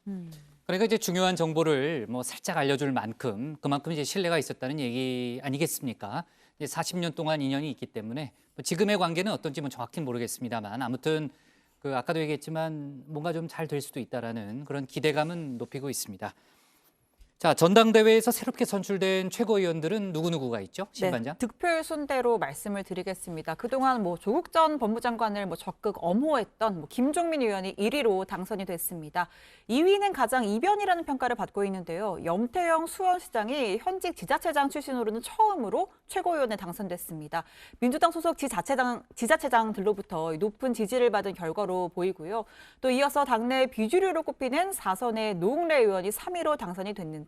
그러니까 이제 중요한 정보를 살짝 알려줄 만큼 그만큼 이제 신뢰가 있었다는 얘기 아니겠습니까? 이제 40년 동안 인연이 있기 때문에 지금의 관계는 어떤지 정확히는 모르겠습니다만 아무튼 아까도 얘기했지만 뭔가 좀 잘 될 수도 있다라는 그런 기대감은 높이고 있습니다. 자, 전당대회에서 새롭게 선출된 최고위원들은 누구누구가 있죠? 신반장? 네, 득표율 순대로 말씀을 드리겠습니다. 그동안 조국 전 법무장관을 적극 엄호했던 김종민 의원이 1위로 당선이 됐습니다. 2위는 가장 이변이라는 평가를 받고 있는데요. 염태영 수원시장이 현직 지자체장 출신으로는 처음으로 최고위원에 당선됐습니다. 민주당 소속 지자체장들로부터 높은 지지를 받은 결과로 보이고요. 또 이어서 당내 비주류로 꼽히는 4선의 노웅래 의원이 3위로 당선이 됐는데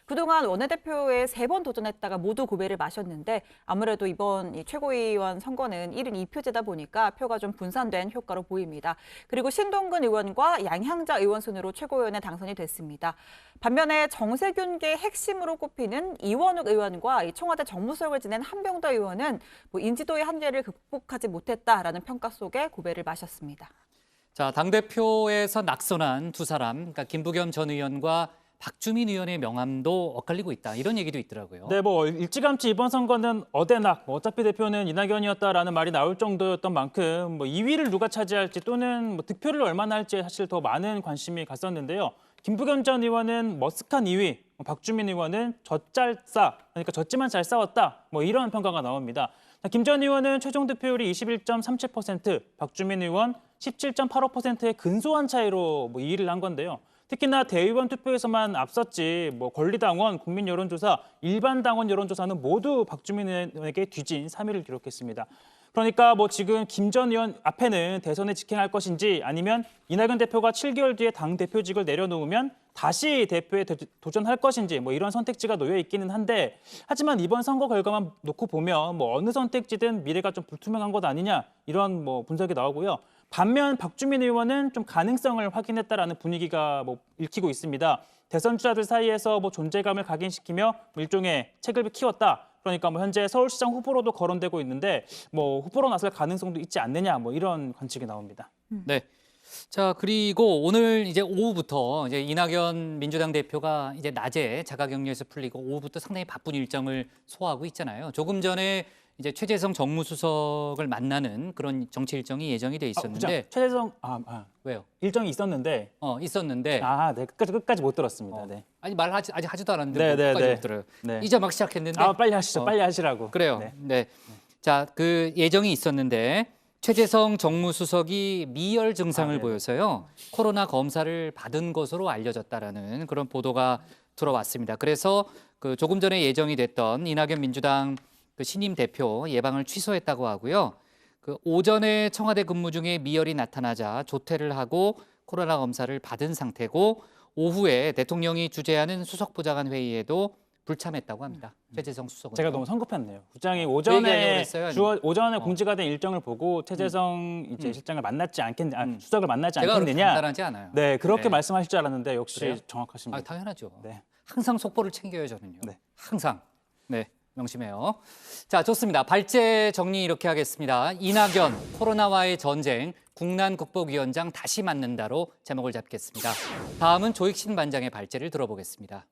그동안 원내대표에 3번 도전했다가 모두 고배를 마셨는데 아무래도 이번 최고위원 선거는 1인 2표제다 보니까 표가 좀 분산된 효과로 보입니다. 그리고 신동근 의원과 양향자 의원 순으로 최고위원에 당선이 됐습니다. 반면에 정세균계 핵심으로 꼽히는 이원욱 의원과 청와대 정무수석을 지낸 한병더 의원은 인지도의 한계를 극복하지 못했다라는 평가 속에 고배를 마셨습니다. 자, 당대표에서 낙선한 두 사람, 그러니까 김부겸 전 의원과 박주민 의원의 명함도 엇갈리고 있다. 이런 얘기도 있더라고요. 네, 일찌감치 이번 선거는 어대낙, 어차피 대표는 이낙연이었다라는 말이 나올 정도였던 만큼 2위를 누가 차지할지 또는 득표를 얼마나 할지 사실 더 많은 관심이 갔었는데요. 김부겸 전 의원은 머쓱한 2위, 박주민 의원은 젖잘싸, 그러니까 졌지만 잘 싸웠다. 이런 평가가 나옵니다. 김 전 의원은 최종 득표율이 21.37%, 박주민 의원 17.85%의 근소한 차이로 2위를 한 건데요. 특히나 대의원 투표에서만 앞섰지 권리당원, 국민여론조사, 일반당원 여론조사는 모두 박주민 의원에게 뒤진 3위를 기록했습니다. 그러니까 지금 김 전 의원 앞에는 대선에 직행할 것인지 아니면 이낙연 대표가 7개월 뒤에 당대표직을 내려놓으면 다시 대표에 도전할 것인지 이런 선택지가 놓여 있기는 한데 하지만 이번 선거 결과만 놓고 보면 어느 선택지든 미래가 좀 불투명한 것 아니냐 이런 분석이 나오고요. 반면 박주민 의원은 좀 가능성을 확인했다라는 분위기가 읽히고 있습니다. 대선 주자들 사이에서 존재감을 각인시키며 일종의 책을 키웠다. 그러니까 현재 서울시장 후보로도 거론되고 있는데 후보로 나설 가능성도 있지 않느냐 이런 관측이 나옵니다. 네. 자, 그리고 오늘 이제 오후부터 이낙연 민주당 대표가 이제 낮에 자가격리에서 풀리고 오후부터 상당히 바쁜 일정을 소화하고 있잖아요. 조금 전에 이제 최재성 정무수석을 만나는 그런 정치 일정이 예정이 돼 있었는데 최재성 왜요? 일정이 있었는데 있었는데 네, 끝까지 못 들었습니다. 네. 아니 아직 하지도 않았는데 끝까지 못 들어요. 네. 이제 막 시작했는데 빨리 하시죠. 빨리 하시라고. 그래요. 네. 자, 예정이 있었는데 최재성 정무수석이 미열 증상을 보여서요. 코로나 검사를 받은 것으로 알려졌다라는 그런 보도가 들어왔습니다. 그래서 조금 전에 예정이 됐던 이낙연 민주당 신임 대표 예방을 취소했다고 하고요. 오전에 청와대 근무 중에 미열이 나타나자 조퇴를 하고 코로나 검사를 받은 상태고 오후에 대통령이 주재하는 수석부장관 회의에도 불참했다고 합니다. 최재성 수석은. 제가 너무 성급했네요. 국장이 그 오전에 공지가 된 일정을 보고 최재성 실장을 만났지 수석을 만났지 않겠느냐. 제가 간단하지 않아요. 네, 그렇게 말씀하실 줄 알았는데 역시 그래요? 정확하십니다. 당연하죠. 네. 항상 속보를 챙겨요, 저는요. 네. 항상. 네. 명심해요. 자, 좋습니다. 발제 정리 이렇게 하겠습니다. 이낙연, 코로나와의 전쟁, 국난국복위원장 다시 맞는다로 제목을 잡겠습니다. 다음은 조익신 반장의 발제를 들어보겠습니다.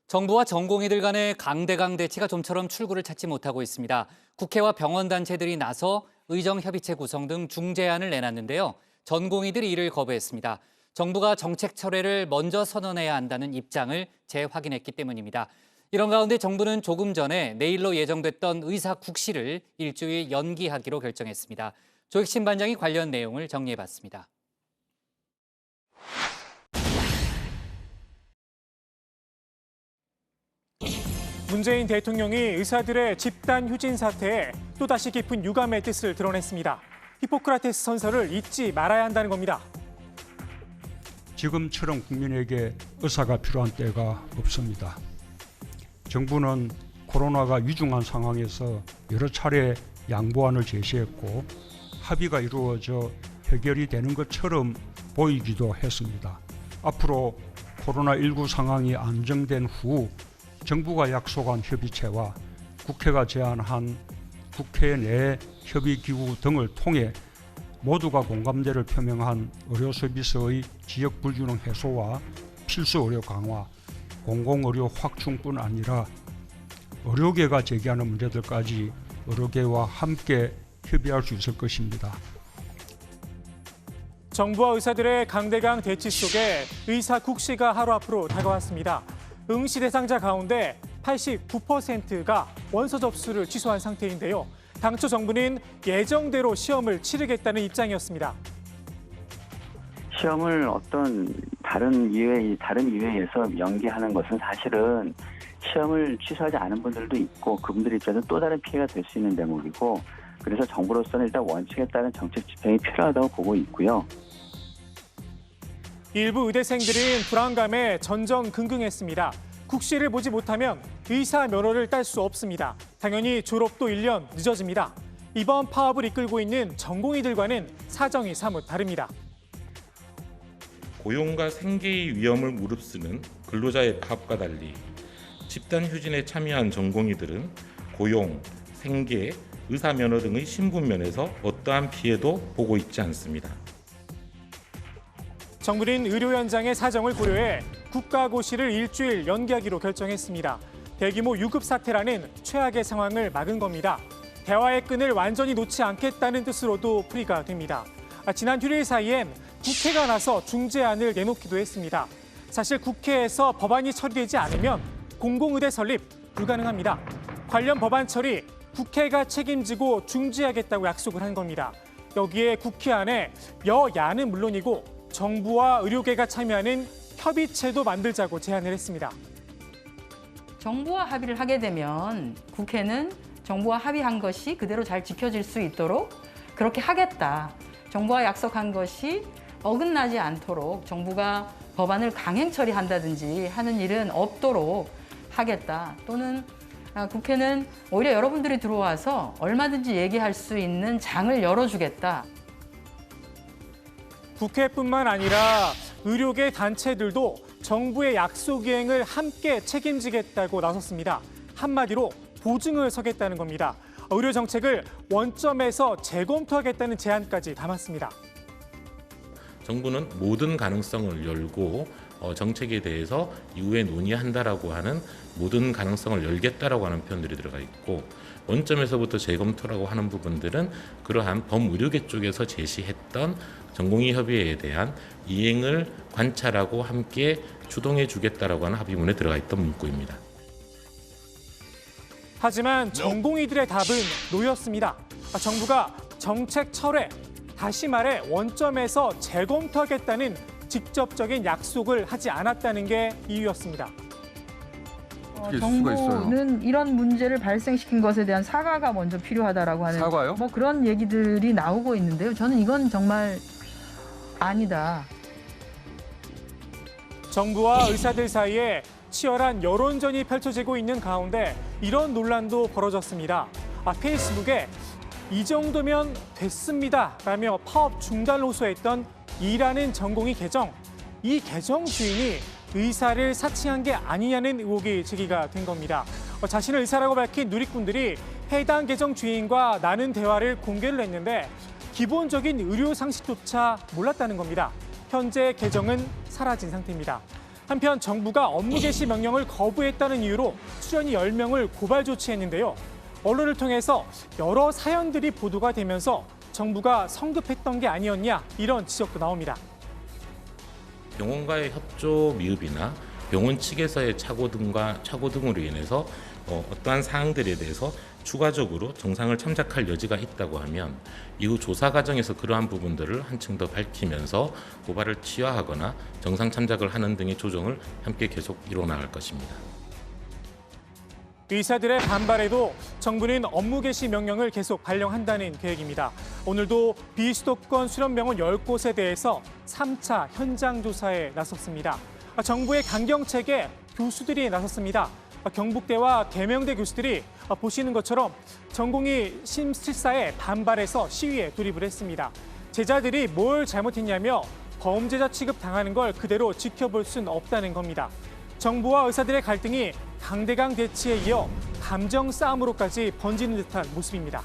정부와 전공의들 간의 강대강 대치가 좀처럼 출구를 찾지 못하고 있습니다. 국회와 병원단체들이 나서 의정협의체 구성 등 중재안을 내놨는데요. 전공의들이 이를 거부했습니다. 정부가 정책 철회를 먼저 선언해야 한다는 입장을 재확인했기 때문입니다. 이런 가운데 정부는 조금 전에 내일로 예정됐던 의사 국시를 일주일 연기하기로 결정했습니다. 조익신 반장이 관련 내용을 정리해봤습니다. 문재인 대통령이 의사들의 집단 휴진 사태에 또다시 깊은 유감의 뜻을 드러냈습니다. 히포크라테스 선서를 잊지 말아야 한다는 겁니다. 지금처럼 국민에게 의사가 필요한 때가 없습니다. 정부는 코로나가 위중한 상황에서 여러 차례 양보안을 제시했고 합의가 이루어져 해결이 되는 것처럼 보이기도 했습니다. 앞으로 코로나19 상황이 안정된 후 정부가 약속한 협의체와 국회가 제안한 국회 내 협의기구 등을 통해 모두가 공감대를 표명한 의료 서비스의 지역 불균형 해소와 필수 의료 강화, 공공의료 확충뿐 아니라 의료계가 제기하는 문제들까지 의료계와 함께 협의할 수 있을 것입니다. 정부와 의사들의 강대강 대치 속에 의사 국시가 하루 앞으로 다가왔습니다. 응시 대상자 가운데 89%가 원서 접수를 취소한 상태인데요. 당초 정부는 예정대로 시험을 치르겠다는 입장이었습니다. 시험을 어떤 다른 이유에서 연기하는 것은 사실은 시험을 취소하지 않은 분들도 있고 그분들 입장에서 또 다른 피해가 될 수 있는 대목이고, 그래서 정부로서는 일단 원칙에 따른 정책 집행이 필요하다고 보고 있고요. 일부 의대생들은 불안감에 전전긍긍했습니다. 국시를 보지 못하면 의사 면허를 딸 수 없습니다. 당연히 졸업도 1년 늦어집니다. 이번 파업을 이끌고 있는 전공의들과는 사정이 사뭇 다릅니다. 고용과 생계의 위험을 무릅쓰는 근로자의 파업과 달리 집단 휴진에 참여한 전공의들은 고용, 생계, 의사 면허 등의 신분 면에서 어떠한 피해도 보고 있지 않습니다. 정부는 의료 현장의 사정을 고려해 국가고시를 일주일 연기하기로 결정했습니다. 대규모 유급 사태라는 최악의 상황을 막은 겁니다. 대화의 끈을 완전히 놓지 않겠다는 뜻으로도 풀이가 됩니다. 지난 휴일 사이엔 국회가 나서 중재안을 내놓기도 했습니다. 사실 국회에서 법안이 처리되지 않으면 공공의대 설립 불가능합니다. 관련 법안 처리 국회가 책임지고 중재하겠다고 약속을 한 겁니다. 여기에 국회 안에 여야는 물론이고 정부와 의료계가 참여하는 협의체도 만들자고 제안을 했습니다. 정부와 합의를 하게 되면 국회는 정부와 합의한 것이 그대로 잘 지켜질 수 있도록 그렇게 하겠다. 정부와 약속한 것이 어긋나지 않도록 정부가 법안을 강행 처리한다든지 하는 일은 없도록 하겠다. 또는 국회는 오히려 여러분들이 들어와서 얼마든지 얘기할 수 있는 장을 열어주겠다. 국회뿐만 아니라 의료계 단체들도 정부의 약속 이행을 함께 책임지겠다고 나섰습니다. 한마디로 보증을 서겠다는 겁니다. 의료 정책을 원점에서 재검토하겠다는 제안까지 담았습니다. 정부는 모든 가능성을 열고 정책에 대해서 이후에 논의한다라고 하는 모든 가능성을 열겠다라고 하는 표현들이 들어가 있고, 원점에서부터 재검토라고 하는 부분들은 그러한 범의료계 쪽에서 제시했던 전공의 협의회에 대한 이행을 관찰하고 함께 주동해 주겠다라고 하는 합의문에 들어가 있던 문구입니다. 하지만 전공의들의 답은 노였습니다. 정부가 정책 철회, 다시 말해 원점에서 재검토하겠다는 직접적인 약속을 하지 않았다는 게 이유였습니다. 정부는 이런 문제를 발생시킨 것에 대한 사과가 먼저 필요하다라고 하는 사과요? 뭐 그런 얘기들이 나오고 있는데요. 저는 이건 정말 아니다. 정부와 의사들 사이에 치열한 여론전이 펼쳐지고 있는 가운데 이런 논란도 벌어졌습니다. 페이스북에 이 정도면 됐습니다 라며 파업 중단을 호소했던 일하는 전공의 계정. 이 계정 주인이 의사를 사칭한 게 아니냐는 의혹이 제기가 된 겁니다. 자신을 의사라고 밝힌 누리꾼들이 해당 계정 주인과 나눈 대화를 공개를 했는데 기본적인 의료 상식조차 몰랐다는 겁니다. 현재 계정은 사라진 상태입니다. 한편 정부가 업무 개시 명령을 거부했다는 이유로 수련이 10명을 고발 조치했는데요. 언론을 통해서 여러 사연들이 보도가 되면서 정부가 성급했던 게 아니었냐 이런 지적도 나옵니다. 병원과의 협조 미흡이나 병원 측에서의 착오 등으로 인해서 어떠한 사항들에 대해서 추가적으로 정상을 참작할 여지가 있다고 하면 이후 조사 과정에서 그러한 부분들을 한층 더 밝히면서 고발을 취하하거나 정상 참작을 하는 등의 조정을 함께 계속 이뤄나갈 것입니다. 의사들의 반발에도 정부는 업무 개시 명령을 계속 발령한다는 계획입니다. 오늘도 비수도권 수련병원 10곳에 대해서 3차 현장 조사에 나섰습니다. 정부의 강경책에 교수들이 나섰습니다. 경북대와 계명대 교수들이 보시는 것처럼 전공의 심실사에 반발해서 시위에 돌입을 했습니다. 제자들이 뭘 잘못했냐며 범죄자 취급 당하는 걸 그대로 지켜볼 수는 없다는 겁니다. 정부와 의사들의 갈등이 강대강 대치에 이어 감정 싸움으로까지 번지는 듯한 모습입니다.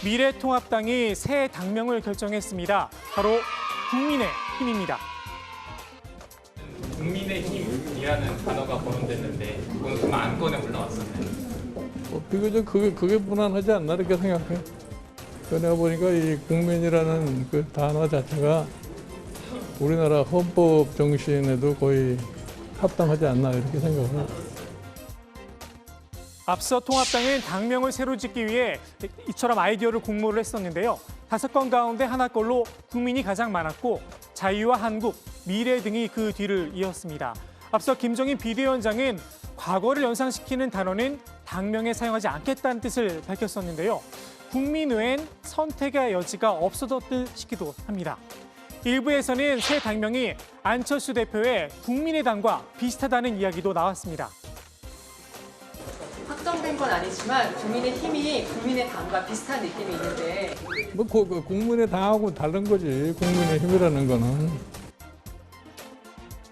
미래통합당이 새 당명을 결정했습니다. 바로 국민의힘입니다. 국민의힘이라는 단어가 거론됐는데 그건 안건에 올라왔었나요? 그게 무난하지 않나 이렇게 생각해요. 내가 보니까 이 국민이라는 그 단어 자체가 우리나라 헌법 정신에도 거의 합당하지 않나 이렇게 생각해요. 앞서 통합당은 당명을 새로 짓기 위해 이처럼 아이디어를 공모를 했었는데요. 5건 가운데 하나꼴로 국민이 가장 많았고 자유와 한국, 미래 등이 그 뒤를 이었습니다. 앞서 김종인 비대위원장은 과거를 연상시키는 단어는 당명에 사용하지 않겠다는 뜻을 밝혔었는데요. 국민 외엔 선택의 여지가 없어졌듯 합니다. 일부에서는 새 당명이 안철수 대표의 국민의당과 비슷하다는 이야기도 나왔습니다. 확정된 건 아니지만 국민의힘이 국민의당과 비슷한 느낌이 있는데 국민의당하고 다른 거지. 국민의힘이라는 거는.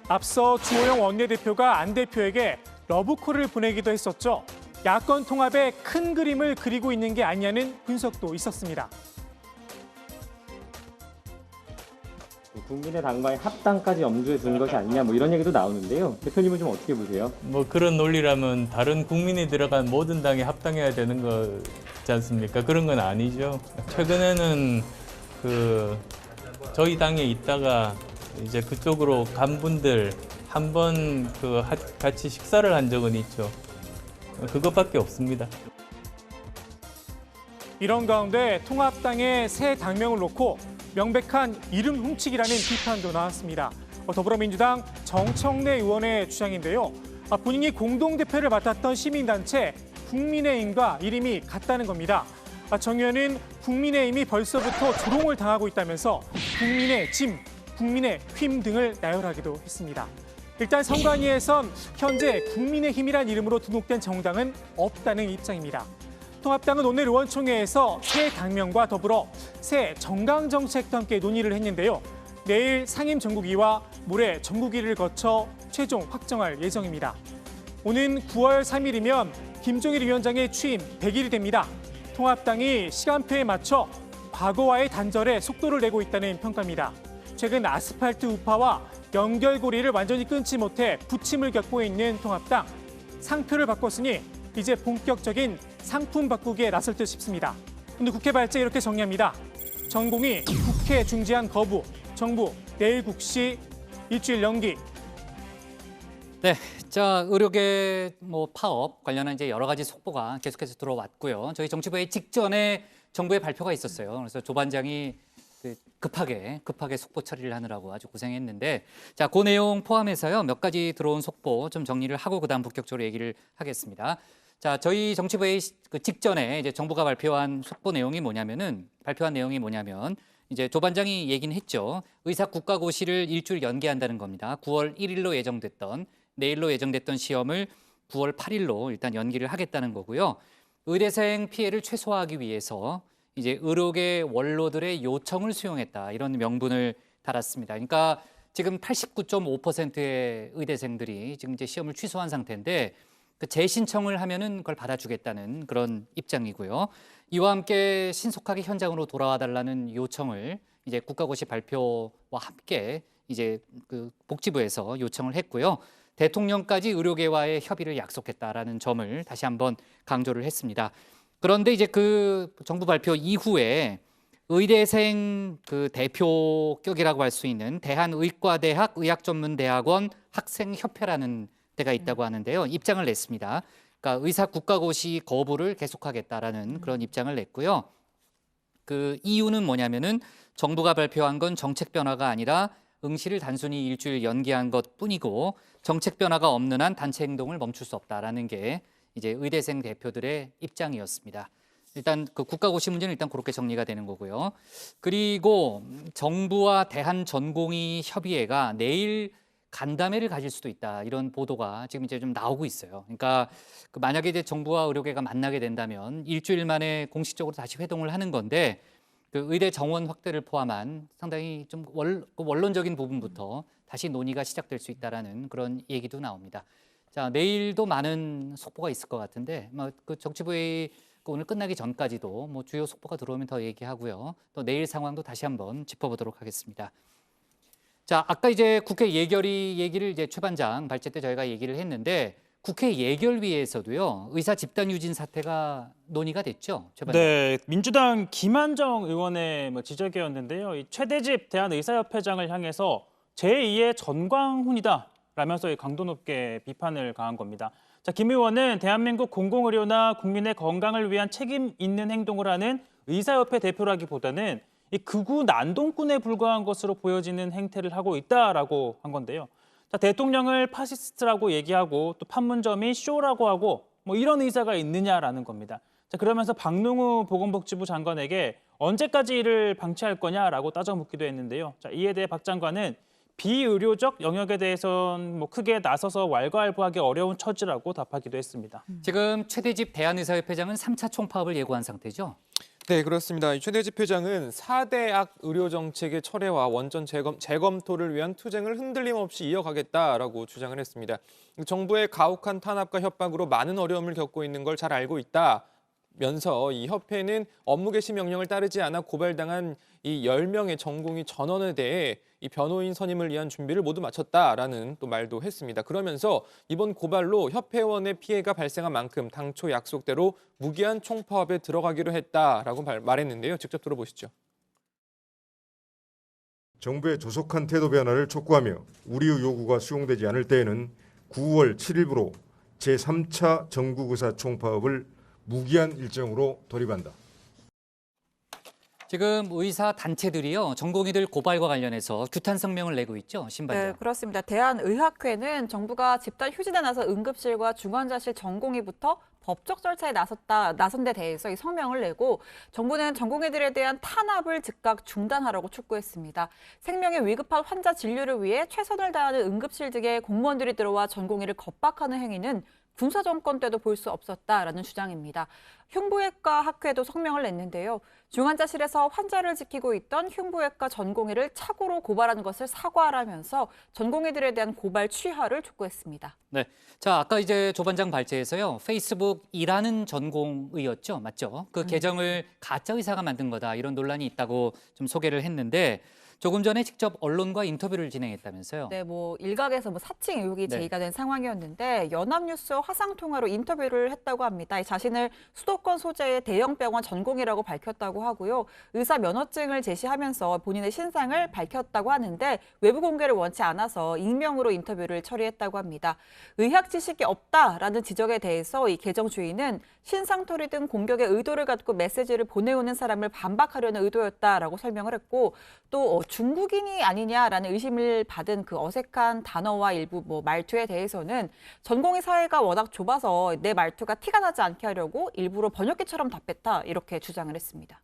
앞서 주호영 원내대표가 안 대표에게 러브콜을 보내기도 했었죠. 야권 통합의 큰 그림을 그리고 있는 게 아니냐는 분석도 있었습니다. 국민의당과의 합당까지 염두에 둔 것이 아니냐 이런 얘기도 나오는데요. 대표님은 좀 어떻게 보세요? 그런 논리라면 다른 국민이 들어간 모든 당이 합당해야 되는 거지 않습니까? 그런 건 아니죠. 최근에는 저희 당에 있다가 이제 그쪽으로 간 분들 한번 같이 식사를 한 적은 있죠. 그것밖에 없습니다. 이런 가운데 통합당의 새 당명을 놓고 명백한 이름 훔치기라는 비판도 나왔습니다. 더불어민주당 정청래 의원의 주장인데요. 본인이 공동대표를 맡았던 시민단체 국민의힘과 이름이 같다는 겁니다. 정 의원은 국민의힘이 벌써부터 조롱을 당하고 있다면서 국민의 짐, 국민의 휨 등을 나열하기도 했습니다. 일단 선관위에선 현재 국민의힘이란 이름으로 등록된 정당은 없다는 입장입니다. 통합당은 오늘 의원총회에서 새 당명과 더불어 새 정강정책도 함께 논의를 했는데요. 내일 상임정국위와 모레 정국위를 거쳐 최종 확정할 예정입니다. 오는 9월 3일이면 김종일 위원장의 취임 100일이 됩니다. 통합당이 시간표에 맞춰 과거와의 단절에 속도를 내고 있다는 평가입니다. 최근 아스팔트 우파와 연결고리를 완전히 끊지 못해 부침을 겪고 있는 통합당. 상표를 바꿨으니 이제 본격적인 상품 바꾸기에 나설 듯 싶습니다. 오늘 국회 발제 이렇게 정리합니다. 전공이 국회 중지안 거부, 정부 내일 국시 일주일 연기. 네, 자 의료계 파업 관련한 이제 여러 가지 속보가 계속해서 들어왔고요. 저희 정치부의 직전에 정부의 발표가 있었어요. 그래서 조 반장이 급하게 속보 처리를 하느라고 아주 고생했는데, 자, 그 내용 포함해서요 몇 가지 들어온 속보 좀 정리를 하고 그다음 본격적으로 얘기를 하겠습니다. 자, 저희 정치부의 직전에 이제 정부가 발표한 내용이 뭐냐면 이제 조 반장이 얘기는 했죠. 의사 국가고시를 일주일 연기한다는 겁니다. 9월 1일로 예정됐던 내일로 예정됐던 시험을 9월 8일로 일단 연기를 하겠다는 거고요. 의대생 피해를 최소화하기 위해서 이제 의료계 원로들의 요청을 수용했다, 이런 명분을 달았습니다. 그러니까 지금 89.5%의 의대생들이 지금 이제 시험을 취소한 상태인데 재신청을 하면은 그걸 받아주겠다는 그런 입장이고요. 이와 함께 신속하게 현장으로 돌아와 달라는 요청을 이제 국가고시 발표와 함께 이제 복지부에서 요청을 했고요. 대통령까지 의료계와의 협의를 약속했다라는 점을 다시 한번 강조를 했습니다. 그런데 이제 정부 발표 이후에 의대생 대표격이라고 할 수 있는 대한의과대학 의학전문대학원 학생협회라는 데가 있다고 하는데요. 입장을 냈습니다. 그러니까 의사 국가고시 거부를 계속하겠다라는 그런 입장을 냈고요. 이유는 뭐냐면은 정부가 발표한 건 정책 변화가 아니라 응시를 단순히 일주일 연기한 것뿐이고 정책 변화가 없는 한 단체 행동을 멈출 수 없다라는 게 이제 의대생 대표들의 입장이었습니다. 일단 국가고시 문제는 일단 그렇게 정리가 되는 거고요. 그리고 정부와 대한전공의 협의회가 내일 간담회를 가질 수도 있다, 이런 보도가 지금 이제 좀 나오고 있어요. 그러니까 만약에 이제 정부와 의료계가 만나게 된다면 일주일 만에 공식적으로 다시 회동을 하는 건데 의대 정원 확대를 포함한 상당히 좀 원론적인 부분부터 다시 논의가 시작될 수 있다라는 그런 얘기도 나옵니다. 자, 내일도 많은 속보가 있을 것 같은데 정치부의 오늘 끝나기 전까지도 뭐 주요 속보가 들어오면 더 얘기하고요. 또 내일 상황도 다시 한번 짚어보도록 하겠습니다. 자, 아까 이제 국회 예결위 얘기를 이제 최반장 발제 때 저희가 얘기를 했는데 국회 예결위에서도요 의사 집단 유진 사태가 논의가 됐죠, 최반장. 네, 민주당 김한정 의원의 지적이었는데요. 이 최대집 대한의사협회장을 향해서 제2의 전광훈이다 라면서 강도 높게 비판을 가한 겁니다. 자, 김 의원은 대한민국 공공의료나 국민의 건강을 위한 책임 있는 행동을 하는 의사협회 대표라기보다는 이 극우 난동꾼에 불과한 것으로 보여지는 행태를 하고 있다라고 한 건데요. 자, 대통령을 파시스트라고 얘기하고 또 판문점이 쇼라고 하고 뭐 이런 의사가 있느냐라는 겁니다. 자, 그러면서 박능우 보건복지부 장관에게 언제까지 이를 방치할 거냐라고 따져 묻기도 했는데요. 자, 이에 대해 박 장관은 비의료적 영역에 대해서는 뭐 크게 나서서 왈가왈부하기 어려운 처지라고 답하기도 했습니다. 지금 최대집 대한의사협회장은 3차 총파업을 예고한 상태죠? 네, 그렇습니다. 이 최대집 회장은 4대악 의료 정책의 철회와 원전 재검토를 위한 투쟁을 흔들림 없이 이어가겠다라고 주장을 했습니다. 정부의 가혹한 탄압과 협박으로 많은 어려움을 겪고 있는 걸 잘 알고 있다면서 이 협회는 업무 개시 명령을 따르지 않아 고발당한 이 10명의 전공의 전원에 대해 이 변호인 선임을 위한 준비를 모두 마쳤다라는 또 말도 했습니다. 그러면서 이번 고발로 협회원의 피해가 발생한 만큼 당초 약속대로 무기한 총파업에 들어가기로 했다라고 말했는데요. 직접 들어보시죠. 정부의 조속한 태도 변화를 촉구하며 우리의 요구가 수용되지 않을 때에는 9월 7일부로 제3차 전국의사 총파업을 무기한 일정으로 돌입한다. 지금 의사 단체들이요 전공의들 고발과 관련해서 규탄 성명을 내고 있죠, 신반장. 네, 그렇습니다. 대한의학회는 정부가 집단 휴진에 나서 응급실과 중환자실 전공의부터 법적 절차에 나선 데 대해서 이 성명을 내고 정부는 전공의들에 대한 탄압을 즉각 중단하라고 촉구했습니다. 생명이 위급한 환자 진료를 위해 최선을 다하는 응급실 등의 공무원들이 들어와 전공의를 겁박하는 행위는 군사 정권 때도 볼 수 없었다라는 주장입니다. 흉부외과 학회도 성명을 냈는데요. 중환자실에서 환자를 지키고 있던 흉부외과 전공의를 착오로 고발한 것을 사과하라면서 전공의들에 대한 고발 취하를 촉구했습니다. 네, 자 아까 이제 조반장 발제에서요 페이스북 일하는 전공의였죠, 맞죠? 그 계정을 가짜 의사가 만든 거다 이런 논란이 있다고 좀 소개를 했는데. 조금 전에 직접 언론과 인터뷰를 진행했다면서요? 네, 뭐 일각에서 사칭 의혹이 네. 제기가 된 상황이었는데 연합뉴스 화상 통화로 인터뷰를 했다고 합니다. 자신을 수도권 소재의 대형 병원 전공이라고 밝혔다고 하고요. 의사 면허증을 제시하면서 본인의 신상을 밝혔다고 하는데 외부 공개를 원치 않아서 익명으로 인터뷰를 처리했다고 합니다. 의학 지식이 없다라는 지적에 대해서 이 계정 주인은 신상털이 등 공격의 의도를 갖고 메시지를 보내오는 사람을 반박하려는 의도였다라고 설명을 했고 또 중국인이 아니냐라는 의심을 받은 그 어색한 단어와 일부 말투에 대해서는 전공의 사회가 워낙 좁아서 내 말투가 티가 나지 않게 하려고 일부러 번역기처럼 답했다 이렇게 주장을 했습니다.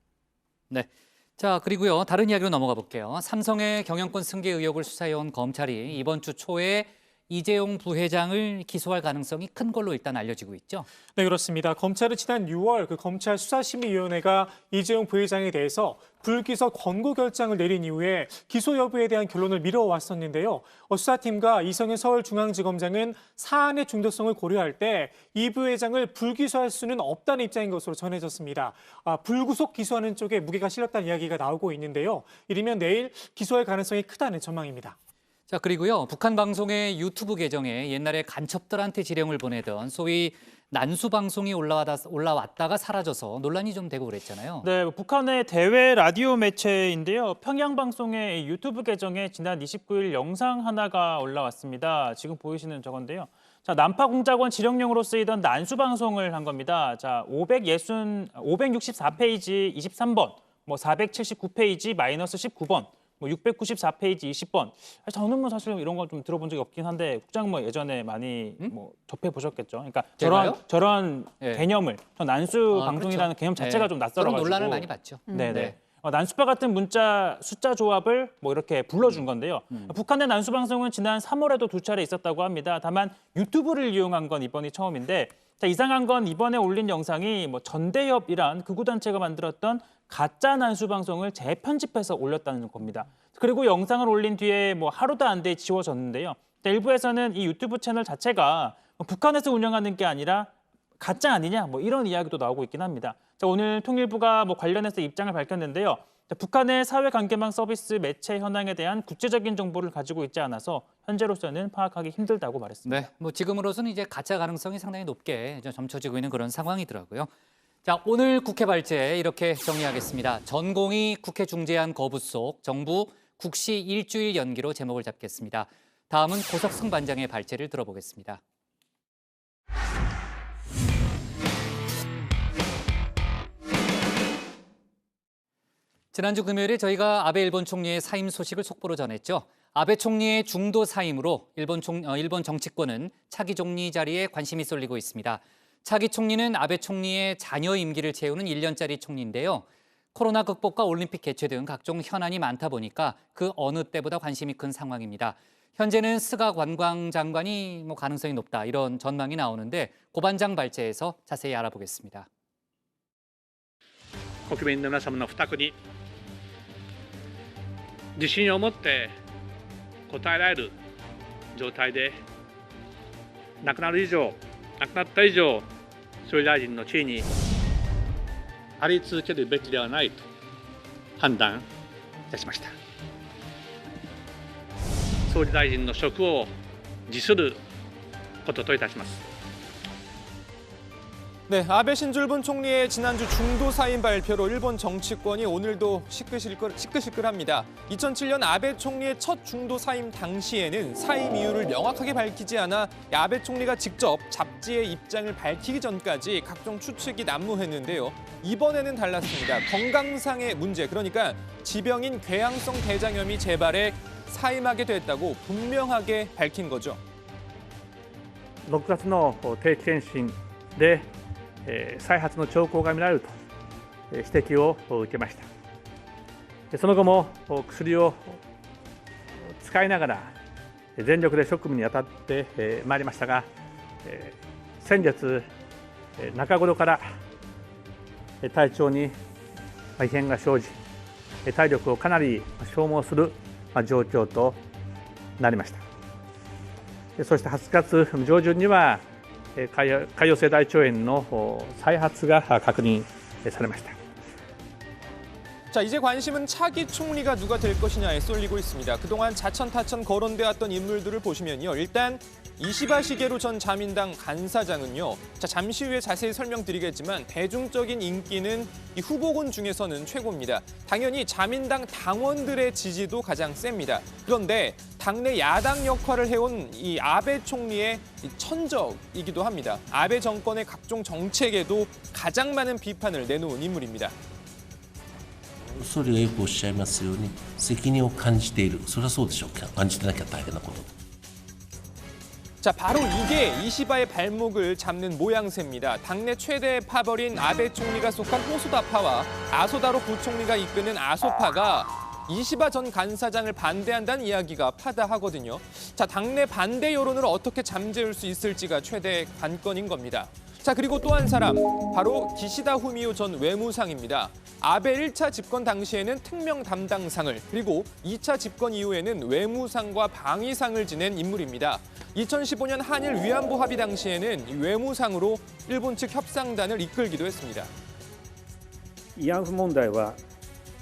네. 자, 그리고요. 다른 이야기로 넘어가 볼게요. 삼성의 경영권 승계 의혹을 수사해온 검찰이 이번 주 초에 이재용 부회장을 기소할 가능성이 큰 걸로 일단 알려지고 있죠. 네, 그렇습니다. 검찰은 지난 6월 그 검찰 수사심의위원회가 이재용 부회장에 대해서 불기소 권고 결정을 내린 이후에 기소 여부에 대한 결론을 미뤄왔었는데요. 수사팀과 이성윤 서울중앙지검장은 사안의 중대성을 고려할 때 이 부회장을 불기소할 수는 없다는 입장인 것으로 전해졌습니다. 불구속 기소하는 쪽에 무게가 실렸다는 이야기가 나오고 있는데요. 이르면 내일 기소할 가능성이 크다는 전망입니다. 자, 그리고요. 북한 방송의 유튜브 계정에 옛날에 간첩들한테 지령을 보내던 소위 난수 방송이 올라왔다가 사라져서 논란이 좀 되고 그랬잖아요. 네, 북한의 대외 라디오 매체인데요. 평양 방송의 유튜브 계정에 지난 29일 영상 하나가 올라왔습니다. 지금 보이시는 저건데요. 자, 난파공작원 지령령으로 쓰이던 난수 방송을 한 겁니다. 자, 564페이지 23번, 479페이지 -19번. 694페이지 20번. 저는 사실 이런 거 좀 들어본 적이 없긴 한데 국장 예전에 많이 접해 보셨겠죠. 그러니까 저런 네. 개념을 난수 방송이라는 그렇죠. 개념 자체가 네. 좀 낯설어가지고 그런 논란을 많이 봤죠. 네네. 난수파 같은 문자 숫자 조합을 이렇게 불러준 건데요. 북한의 난수 방송은 지난 3월에도 2차례 있었다고 합니다. 다만 유튜브를 이용한 건 이번이 처음인데 자, 이상한 건 이번에 올린 영상이 전대협이란 극우단체가 만들었던 가짜 난수 방송을 재편집해서 올렸다는 겁니다. 그리고 영상을 올린 뒤에 하루도 안 돼 지워졌는데요. 일부에서는 이 유튜브 채널 자체가 북한에서 운영하는 게 아니라 가짜 아니냐 뭐 이런 이야기도 나오고 있긴 합니다. 자, 오늘 통일부가 뭐 관련해서 입장을 밝혔는데요. 자, 북한의 사회관계망 서비스 매체 현황에 대한 구체적인 정보를 가지고 있지 않아서 현재로서는 파악하기 힘들다고 말했습니다. 네, 뭐 지금으로서는 이제 가짜 가능성이 상당히 높게 점쳐지고 있는 그런 상황이더라고요. 자, 오늘 국회 발제 이렇게 정리하겠습니다. 전공의 국회 중재안 거부 속 정부 국시 일주일 연기로 제목을 잡겠습니다. 다음은 고석승 반장의 발제를 들어보겠습니다. 지난주 금요일에 저희가 아베 일본 총리의 사임 소식을 속보로 전했죠. 아베 총리의 중도 사임으로 일본 정치권은 차기 총리 자리에 관심이 쏠리고 있습니다. 차기 총리는 아베 총리의 자녀 임기를 채우는 1년짜리 총리인데요. 코로나 극복과 올림픽 개최 등 각종 현안이 많다 보니까 그 어느 때보다 관심이 큰 상황입니다. 현재는 스가 관광장관이 가능성이 높다 이런 전망이 나오는데 고 반장 발제에서 자세히 알아보겠습니다. 国民の皆様の負託に自信を持って応えられる状態で亡くなった以上総理大臣の地位にあり続けるべきではないと判断いたしました。総理大臣の職を辞することといたします。 네, 아베 신졸본 총리의 지난주 중도 사임 발표로 일본 정치권이 오늘도 시끌시끌합니다. 2007년 아베 총리의 첫 중도 사임 당시에는 사임 이유를 명확하게 밝히지 않아 아베 총리가 직접 잡지에 입장을 밝히기 전까지 각종 추측이 난무했는데요. 이번에는 달랐습니다. 건강상의 문제, 그러니까 지병인 궤양성 대장염이 재발해 사임하게 됐다고 분명하게 밝힌 거죠. 6月の定期検診で再発の兆候が見られると指摘を受けました。その後も薬を使いながら全力で職務に当たってまいりましたが、先月中頃から体調に異変が生じ、体力をかなり消耗する状況となりました。そして8月上旬には潰瘍性大腸炎の再発が確認されました。 자, 이제 관심은 차기 총리가 누가 될 것이냐에 쏠리고 있습니다. 그동안 자천타천 거론되었던 인물들을 보시면요. 일단 이시바 시게루 전 자민당 간사장은요. 자, 잠시 후에 자세히 설명드리겠지만 대중적인 인기는 이 후보군 중에서는 최고입니다. 당연히 자민당 당원들의 지지도 가장 셉니다. 그런데 당내 야당 역할을 해온 이 아베 총리의 천적이기도 합니다. 아베 정권의 각종 정책에도 가장 많은 비판을 내놓은 인물입니다. 総理がよくおっしゃいますように責任を感じている、それはそうでしょうか。感じてなきゃ大変なこと。 자, 바로 이게 이시바의 발목을 잡는 모양새입니다. 당내 최대 파벌인 아베 총리가 속한 호소다파와 아소다로 부총리가 이끄는 아소파가 이시바 전 간사장을 반대한다는 이야기가 파다하거든요. 자, 당내 반대 여론을 어떻게 잠재울 수 있을지가 최대 관건인 겁니다. 자, 그리고 또 한 사람, 바로 기시다 후미오 전 외무상입니다. 아베 1차 집권 당시에는 특명 담당상을, 그리고 2차 집권 이후에는 외무상과 방위상을 지낸 인물입니다. 2015년 한일 위안부 합의 당시에는 외무상으로 일본 측 협상단을 이끌기도 했습니다. 慰安婦問題は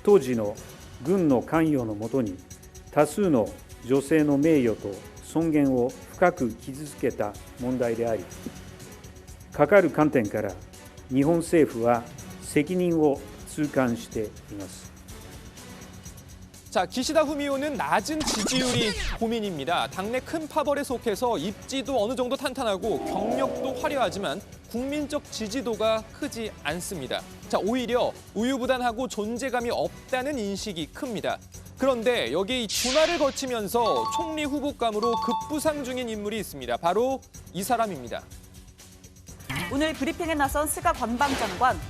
当時の軍の関与のもとに多数の女性の名誉と尊厳を深く傷つけた問題であり、かかる観点から日本政府は責任を痛感しています。 자, 기시다 후미오는 낮은 지지율이 고민입니다. 당내 큰 파벌에 속해서 입지도 어느 정도 탄탄하고 경력도 화려하지만 국민적 지지도가 크지 않습니다. 자, 오히려 우유부단하고 존재감이 없다는 인식이 큽니다. 그런데 여기 주말을 거치면서 총리 후보감으로 급부상 중인 인물이 있습니다. 바로 이 사람입니다. 오늘 브리핑에 나선 스가 관방장관.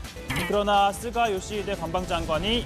그러나 스가 요시히데 관방장관이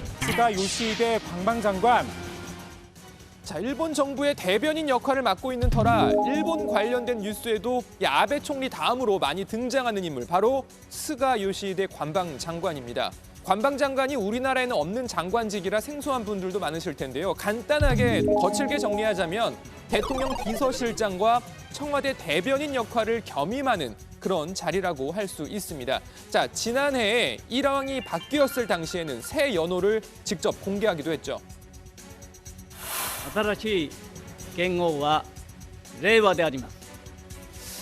자, 일본 정부의 대변인 역할을 맡고 있는 터라 일본 관련된 뉴스에도 이 아베 총리 다음으로 많이 등장하는 인물, 바로 스가 요시히데 관방장관입니다. 관방장관이 우리나라에는 없는 장관직이라 생소한 분들도 많으실 텐데요. 간단하게 거칠게 정리하자면 대통령 비서실장과 청와대 대변인 역할을 겸임하는 그런 자리라고 할 수 있습니다. 자, 지난해에 일왕이 바뀌었을 당시에는 새 연호를 직접 공개하기도 했죠. 新しい元号は令和であります。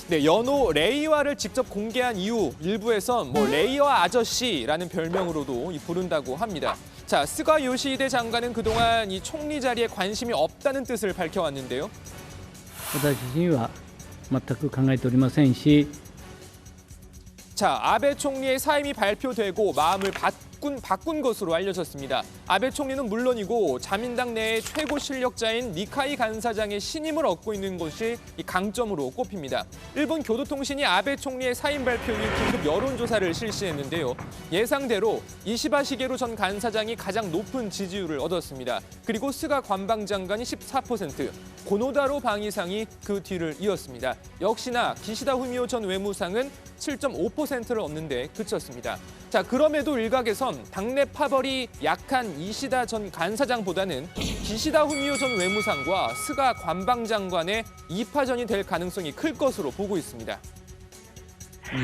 네, 연호 레이와를 직접 공개한 이후 일부에선 레이와 아저씨라는 별명으로도 부른다고 합니다. 자, 스가 요시히데 장관은 그동안 이 총리 자리에 관심이 없다는 뜻을 밝혀왔는데요. 私には全く考えておりませんし 자, 아베 총리의 사임이 발표되고 마음을 바꾼 것으로 알려졌습니다. 아베 총리는 물론이고 자민당 내의 최고 실력자인 니카이 간사장의 신임을 얻고 있는 것이 이 강점으로 꼽힙니다. 일본 교도통신이 아베 총리의 사임 발표 이후 긴급 여론조사를 실시했는데요. 예상대로 이시바 시게루 전 간사장이 가장 높은 지지율을 얻었습니다. 그리고 스가 관방장관이 14%, 고노다로 방위상이 그 뒤를 이었습니다. 역시나 기시다 후미오 전 외무상은 7.5%를 얻는데 그쳤습니다. 자, 그럼에도 일각에선 당내 파벌이 약한 이시다 전 간사장보다는 기시다 후미오 전 외무상과 스가 관방장관의 2파전이 될 가능성이 클 것으로 보고 있습니다.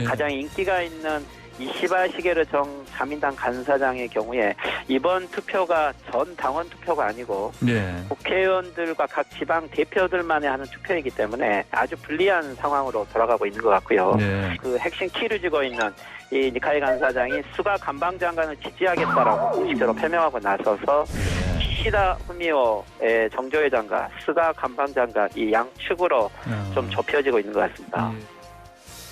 가장 인기가 있는 이시바 시게루 전 자민당 간사장의 경우에 이번 투표가 전 당원 투표가 아니고 국회의원들과 각 지방 대표들만이 하는 투표이기 때문에 아주 불리한 상황으로 돌아가고 있는 것 같고요. 그 핵심 키를 쥐고 있는 이 니카이 간사장이 스가 관방장관을 지지하겠다라고 공식적으로 표명하고 나서서 기시다 후미오의 정조회장과 스가 관방장관 이 양측으로 좀 좁혀지고 있는 것 같습니다.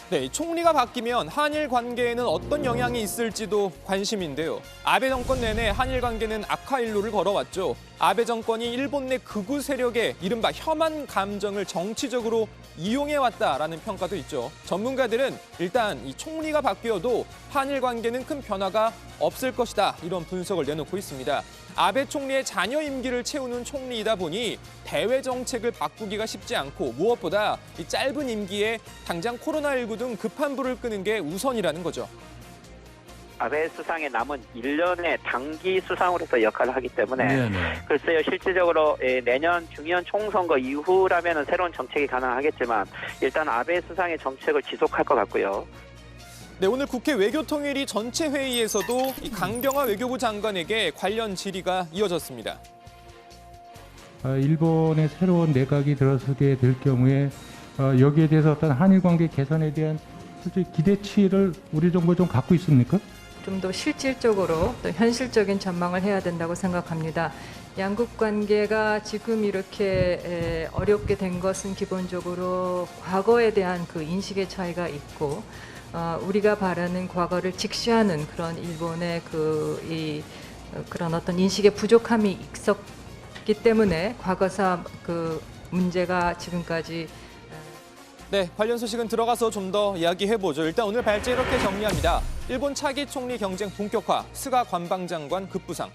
네, 총리가 바뀌면 한일 관계에는 어떤 영향이 있을지도 관심인데요. 아베 정권 내내 한일 관계는 악화 일로를 걸어왔죠. 아베 정권이 일본 내 극우 세력의 이른바 혐한 감정을 정치적으로 이용해왔다라는 평가도 있죠. 전문가들은 일단 이 총리가 바뀌어도 한일 관계는 큰 변화가 없을 것이다, 이런 분석을 내놓고 있습니다. 아베 총리의 잔여 임기를 채우는 총리이다 보니 대외 정책을 바꾸기가 쉽지 않고 무엇보다 이 짧은 임기에 당장 코로나19 등 급한 불을 끄는 게 우선이라는 거죠. 아베 수상의 남은 1년의 단기 수상으로서 역할을 하기 때문에 글쎄요, 실질적으로 내년 중의원 총선거 이후라면 새로운 정책이 가능하겠지만 일단 아베 수상의 정책을 지속할 것 같고요. 네, 오늘 국회 외교통일위 전체 회의에서도 이 강경화 외교부 장관에게 관련 질의가 이어졌습니다. 일본의 새로운 내각이 들어서게 될 경우에 여기에 대해서 어떤 한일 관계 개선에 대한 솔직히 기대치를 우리 정부 좀 갖고 있습니까? 좀 더 실질적으로 또 현실적인 전망을 해야 된다고 생각합니다. 양국 관계가 지금 이렇게 어렵게 된 것은 기본적으로 과거에 대한 그 인식의 차이가 있고 우리가 바라는 과거를 직시하는 그런 일본의 그런 어떤 인식의 부족함이 있었기 때문에 과거사 그 문제가 지금까지 네, 관련 소식은 들어가서 좀 더 이야기해보죠. 일단 오늘 발제 이렇게 정리합니다. 일본 차기 총리 경쟁 본격화, 스가 관방장관 급부상.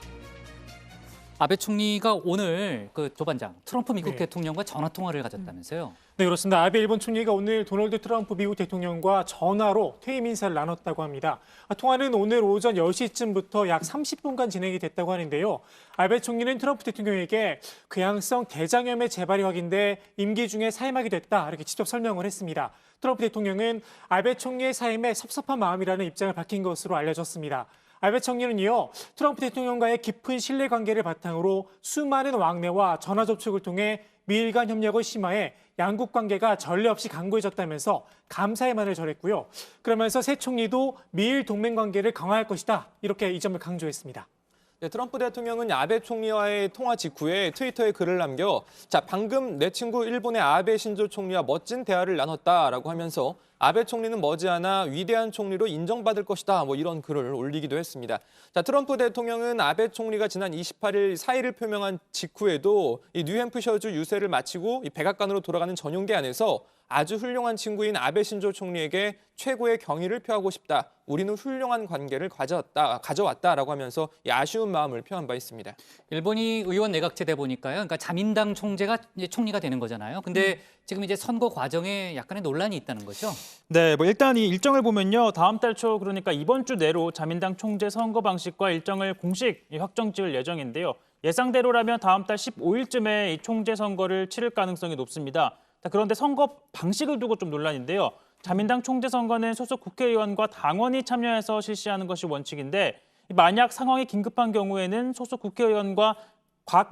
아베 총리가 오늘 그 조반장 트럼프 미국 대통령과 전화 통화를 가졌다면서요? 네, 그렇습니다. 아베 일본 총리가 오늘 도널드 트럼프 미국 대통령과 전화로 퇴임 인사를 나눴다고 합니다. 통화는 오늘 오전 10시쯤부터 약 30분간 진행이 됐다고 하는데요. 아베 총리는 트럼프 대통령에게 궤양성 대장염의 재발이 확인돼 임기 중에 사임하게 됐다, 이렇게 직접 설명을 했습니다. 트럼프 대통령은 아베 총리의 사임에 섭섭한 마음이라는 입장을 밝힌 것으로 알려졌습니다. 아베 총리는 이어 트럼프 대통령과의 깊은 신뢰관계를 바탕으로 수많은 왕래와 전화 접촉을 통해 미일 간 협력을 심화해 양국 관계가 전례 없이 강고해졌다면서 감사의 말을 전했고요. 그러면서 새 총리도 미일 동맹 관계를 강화할 것이다, 이렇게 이 점을 강조했습니다. 네, 트럼프 대통령은 아베 총리와의 통화 직후에 트위터에 글을 남겨 방금 내 친구 일본의 아베 신조 총리와 멋진 대화를 나눴다라고 하면서 아베 총리는 머지않아 위대한 총리로 인정받을 것이다, 이런 글을 올리기도 했습니다. 트럼프 대통령은 아베 총리가 지난 28일 사의를 표명한 직후에도 이 뉴햄프셔주 유세를 마치고 이 백악관으로 돌아가는 전용기 안에서 아주 훌륭한 친구인 아베 신조 총리에게 최고의 경의를 표하고 싶다. 우리는 훌륭한 관계를 가져왔다라고 하면서 이 아쉬운 마음을 표한 바 있습니다. 일본이 의원 내각제돼 보니까요. 그러니까 자민당 총재가 이제 총리가 되는 거잖아요. 근데 지금 이제 선거 과정에 약간의 논란이 있다는 거죠. 네, 뭐 일단 이 일정을 보면요. 다음 달 초 그러니까 이번 주 내로 자민당 총재 선거 방식과 일정을 공식 확정 지을 예정인데요. 예상대로라면 다음 달 15일쯤에 이 총재 선거를 치를 가능성이 높습니다. 그런데 선거 방식을 두고 좀 논란인데요. 자민당 총재 선거는 소속 국회의원과 당원이 참여해서 실시하는 것이 원칙인데 만약 상황이 긴급한 경우에는 소속 국회의원과 각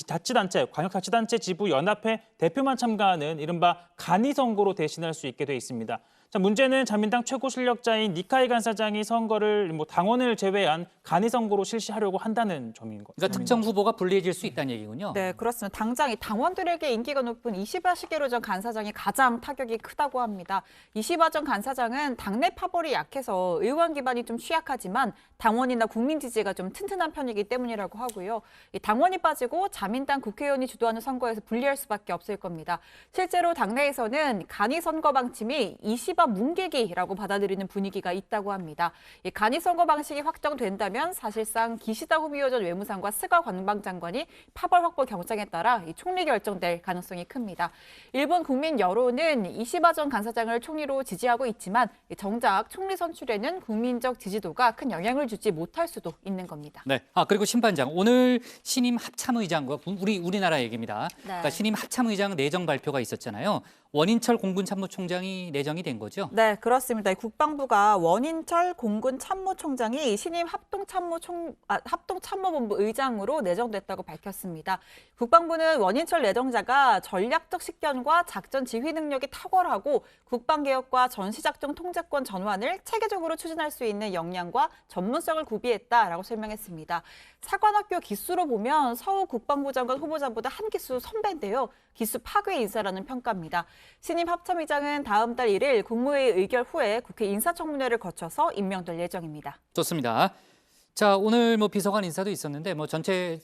자치단체, 광역자치단체 지부 연합회 대표만 참가하는 이른바 간이 선거로 대신할 수 있게 돼 있습니다. 자, 문제는 자민당 최고 실력자인 니카이 간사장이 선거를 당원을 제외한 간이 선거로 실시하려고 한다는 점인 거죠. 그러니까 특정 후보가 불리해질 수 있다는 얘기군요. 네, 그렇습니다. 당장 이 당원들에게 인기가 높은 이시바 시게루 전 간사장이 가장 타격이 크다고 합니다. 이시바 전 간사장은 당내 파벌이 약해서 의원 기반이 좀 취약하지만 당원이나 국민 지지가 좀 튼튼한 편이기 때문이라고 하고요. 이 당원이 빠지고 자민당 국회의원이 주도하는 선거에서 불리할 수밖에 없을 겁니다. 실제로 당내에서는 간이 선거 방침이 이시바 문개기라고 받아들이는 분위기가 있다고 합니다. 이 간이 선거 방식이 확정된다면 사실상 기시다 후미오 전 외무상과 스가 관방장관이 파벌 확보 경쟁에 따라 이 총리 결정될 가능성이 큽니다. 일본 국민 여론은 이시바 전 간사장을 총리로 지지하고 있지만 정작 총리 선출에는 국민적 지지도가 큰 영향을 주지 못할 수도 있는 겁니다. 네. 그리고 심판장 오늘 신임 합참의장과 우리나라 얘기입니다. 네. 그러니까 신임 합참의장 내정 발표가 있었잖아요. 원인철 공군 참모총장이 내정이 된 거죠? 네, 그렇습니다. 국방부가 원인철 공군 참모총장이 신임 합동참모본부 의장으로 내정됐다고 밝혔습니다. 국방부는 원인철 내정자가 전략적 식견과 작전 지휘 능력이 탁월하고 국방개혁과 전시작전 통제권 전환을 체계적으로 추진할 수 있는 역량과 전문성을 구비했다라고 설명했습니다. 사관학교 기수로 보면 서우 국방부 장관 후보자보다 한 기수 선배인데요. 기수 파괴 인사라는 평가입니다. 신임 합참의장은 다음 달 1일 국무회의 의결 후에 국회 인사청문회를 거쳐서 임명될 예정입니다. 좋습니다. 자, 오늘 비서관 인사도 있었는데 전체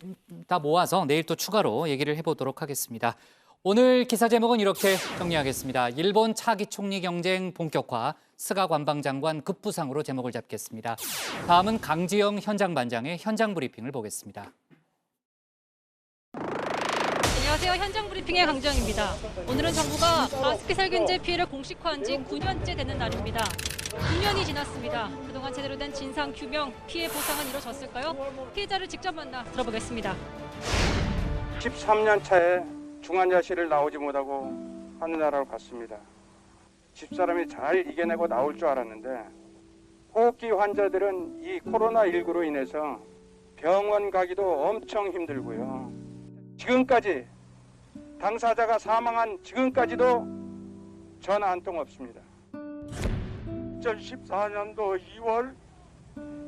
다 모아서 내일 또 추가로 얘기를 해보도록 하겠습니다. 오늘 기사 제목은 이렇게 정리하겠습니다. 일본 차기 총리 경쟁 본격화, 스가 관방장관 급부상으로 제목을 잡겠습니다. 다음은 강지영 현장 반장의 현장 브리핑을 보겠습니다. 안녕하세요. 현장 브리핑의 강지영입니다. 오늘은 정부가 가습기 살균제 피해를 공식화한 지 9년째 되는 날입니다. 9년이 지났습니다. 그동안 제대로 된 진상 규명, 피해 보상은 이루어졌을까요? 피해자를 직접 만나 들어보겠습니다. 13년 차에 중환자실을 나오지 못하고 하늘나라로 갔습니다. 집사람이 잘 이겨내고 나올 줄 알았는데 호흡기 환자들은 이 코로나19로 인해서 병원 가기도 엄청 힘들고요. 지금까지 당사자가 사망한 지금까지도 전화 한 통 없습니다. 2014년도 2월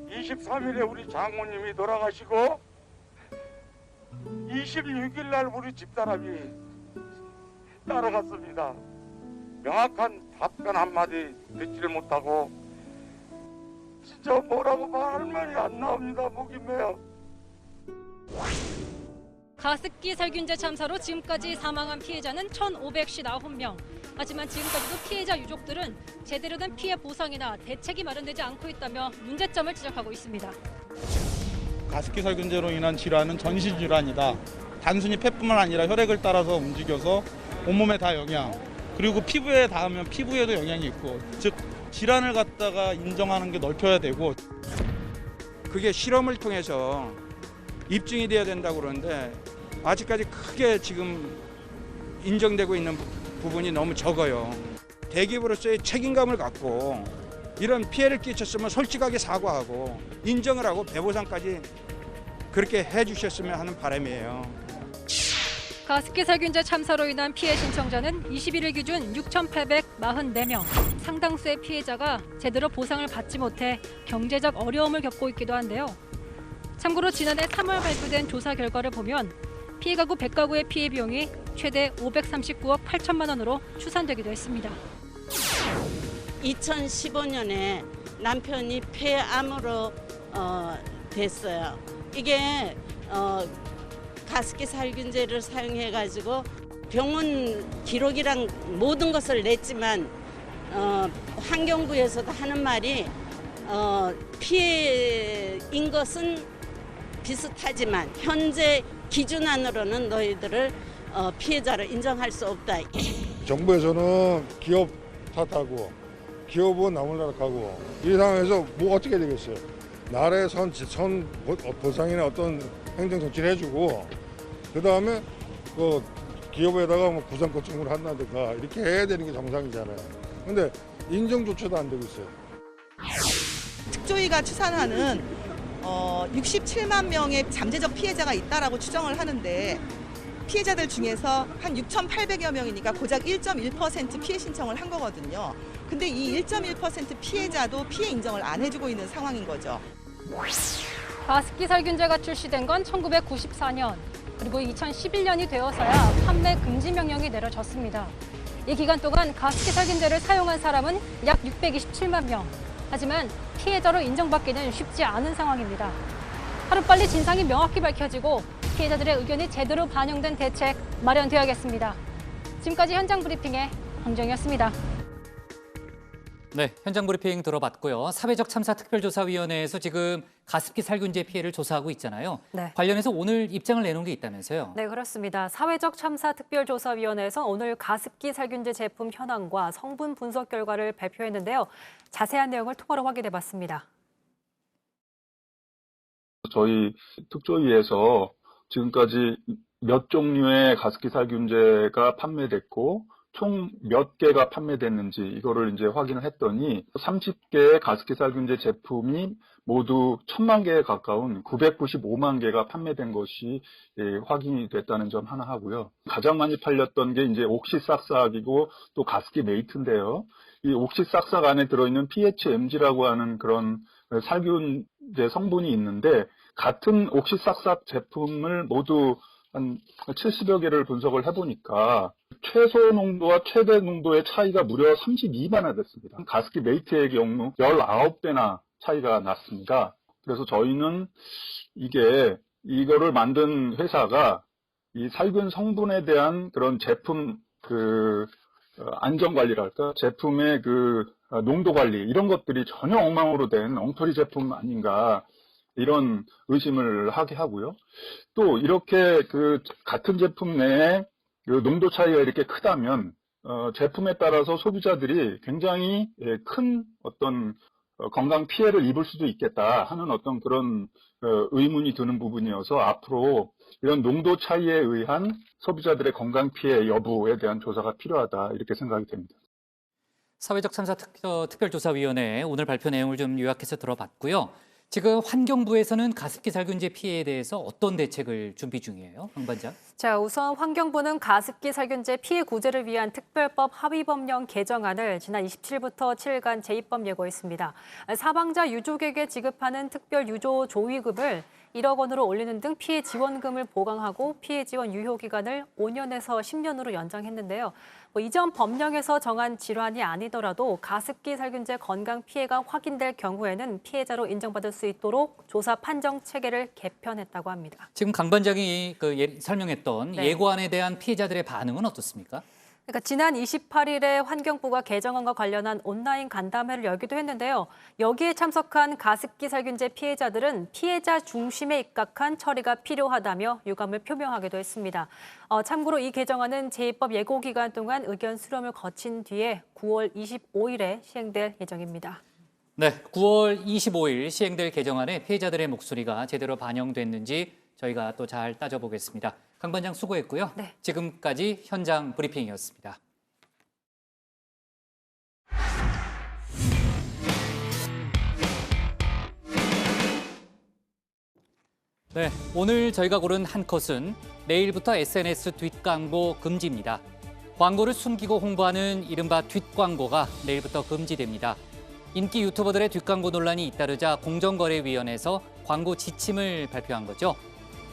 23일에 우리 장모님이 돌아가시고 26일 날 우리 집사람이 따라갔습니다. 명확한 답변 한마디 듣지를 못하고 진짜 뭐라고 말할 말이 안 나옵니다. 목이 메요. 가습기 살균제 참사로 지금까지 사망한 피해자는 1,559명. 하지만 지금까지도 피해자 유족들은 제대로 된 피해 보상이나 대책이 마련되지 않고 있다며 문제점을 지적하고 있습니다. 가습기 살균제로 인한 질환은 전신 질환이다. 단순히 폐뿐만 아니라 혈액을 따라서 움직여서 온몸에 다 영향, 그리고 피부에 닿으면 피부에도 영향이 있고, 즉 질환을 갖다가 인정하는 게 넓혀야 되고, 그게 실험을 통해서 입증이 돼야 된다고 그러는데 아직까지 크게 지금 인정되고 있는 부분이 너무 적어요. 대기업으로서의 책임감을 갖고 이런 피해를 끼쳤으면 솔직하게 사과하고 인정을 하고 배보상까지 그렇게 해주셨으면 하는 바람이에요. 가습기 살균제 참사로 인한 피해 신청자는 21일 기준 6,844명. 상당수의 피해자가 제대로 보상을 받지 못해 경제적 어려움을 겪고 있기도 한데요. 참고로 지난해 3월 발표된 조사 결과를 보면 피해 가구 100가구의 피해 비용이 최대 539억 8천만 원으로 추산되기도 했습니다. 2015년에 남편이 폐암으로 됐어요. 이게 가습기 살균제를 사용해가지고 병원 기록이랑 모든 것을 냈지만 환경부에서도 하는 말이 피해인 것은 비슷하지만 현재 기준안으로는 너희들을 피해자로 인정할 수 없다. 정부에서는 기업 탓하고 기업은 나몰라락하고 이 상황에서 뭐 어떻게 되겠어요? 나라의 선 보상이나 어떤 행정 조치를 해주고 그 다음에 그 기업에다가 뭐 구상권 청구를 한다든가 이렇게 해야 되는 게 정상이잖아요. 근데 인정조차도 안 되고 있어요. 특조위가 추산하는 67만 명의 잠재적 피해자가 있다라고 추정을 하는데 피해자들 중에서 한 6,800여 명이니까 고작 1.1% 피해 신청을 한 거거든요. 근데 이 1.1% 피해자도 피해 인정을 안 해주고 있는 상황인 거죠. 가습기 살균제가 출시된 건 1994년, 그리고 2011년이 되어서야 판매 금지 명령이 내려졌습니다. 이 기간 동안 가습기 살균제를 사용한 사람은 약 627만 명. 하지만 피해자로 인정받기는 쉽지 않은 상황입니다. 하루빨리 진상이 명확히 밝혀지고 피해자들의 의견이 제대로 반영된 대책 마련되어야겠습니다. 지금까지 현장 브리핑의 황정이었습니다. 네, 현장 브리핑 들어봤고요. 사회적 참사 특별조사위원회에서 지금 가습기 살균제 피해를 조사하고 있잖아요. 네. 관련해서 오늘 입장을 내놓은 게 있다면서요. 네, 그렇습니다. 사회적 참사 특별조사위원회에서 오늘 가습기 살균제 제품 현황과 성분 분석 결과를 발표했는데요. 자세한 내용을 통화로 확인해봤습니다. 저희 특조위에서 지금까지 몇 종류의 가습기 살균제가 판매됐고 총 몇 개가 판매됐는지 이거를 이제 확인을 했더니 30개의 가습기 살균제 제품이 모두 1000만 개에 가까운 995만 개가 판매된 것이 확인이 됐다는 점 하나 하고요. 가장 많이 팔렸던 게 이제 옥시싹싹이고 또 가습기 메이트인데요. 이 옥시싹싹 안에 들어있는 PHMG라고 하는 그런 살균제 성분이 있는데 같은 옥시싹싹 제품을 모두 한 70여 개를 분석을 해보니까 최소 농도와 최대 농도의 차이가 무려 32배나 됐습니다. 가습기 메이트의 경우 19배나 차이가 났습니다. 그래서 저희는 이거를 만든 회사가 이 살균 성분에 대한 그런 제품 안전관리랄까, 제품의 농도관리 이런 것들이 전혀 엉망으로 된 엉터리 제품 아닌가, 이런 의심을 하게 하고요. 또 이렇게 같은 제품 내에 농도 차이가 이렇게 크다면 제품에 따라서 소비자들이 굉장히 큰 어떤 건강 피해를 입을 수도 있겠다 하는 어떤 그런 의문이 드는 부분이어서 앞으로 이런 농도 차이에 의한 소비자들의 건강 피해 여부에 대한 조사가 필요하다, 이렇게 생각이 됩니다. 사회적 참사 특별조사위원회 오늘 발표 내용을 좀 요약해서 들어봤고요. 지금 환경부에서는 가습기 살균제 피해에 대해서 어떤 대책을 준비 중이에요, 황 반장? 자, 우선 환경부는 가습기 살균제 피해 구제를 위한 특별법 하위법령 개정안을 지난 27일부터 7일간 제2법 예고했습니다. 사망자 유족에게 지급하는 특별 유조 조위금을 1억 원으로 올리는 등 피해 지원금을 보강하고 피해 지원 유효 기간을 5년에서 10년으로 연장했는데요. 이전 법령에서 정한 질환이 아니더라도 가습기 살균제 건강 피해가 확인될 경우에는 피해자로 인정받을 수 있도록 조사 판정 체계를 개편했다고 합니다. 지금 강 반장이 설명했던 네. 예고안에 대한 피해자들의 반응은 어떻습니까? 그러니까 지난 28일에 환경부가 개정안과 관련한 온라인 간담회를 열기도 했는데요. 여기에 참석한 가습기 살균제 피해자들은 피해자 중심에 입각한 처리가 필요하다며 유감을 표명하기도 했습니다. 참고로 이 개정안은 제2법 예고 기간 동안 의견 수렴을 거친 뒤에 9월 25일에 시행될 예정입니다. 네, 9월 25일 시행될 개정안에 피해자들의 목소리가 제대로 반영됐는지 저희가 또 잘 따져보겠습니다. 강 반장 수고했고요. 네. 지금까지 현장 브리핑이었습니다. 네, 오늘 저희가 고른 한 컷은 내일부터 SNS 뒷광고 금지입니다. 광고를 숨기고 홍보하는 이른바 뒷광고가 내일부터 금지됩니다. 인기 유튜버들의 뒷광고 논란이 잇따르자 공정거래위원회에서 광고 지침을 발표한 거죠.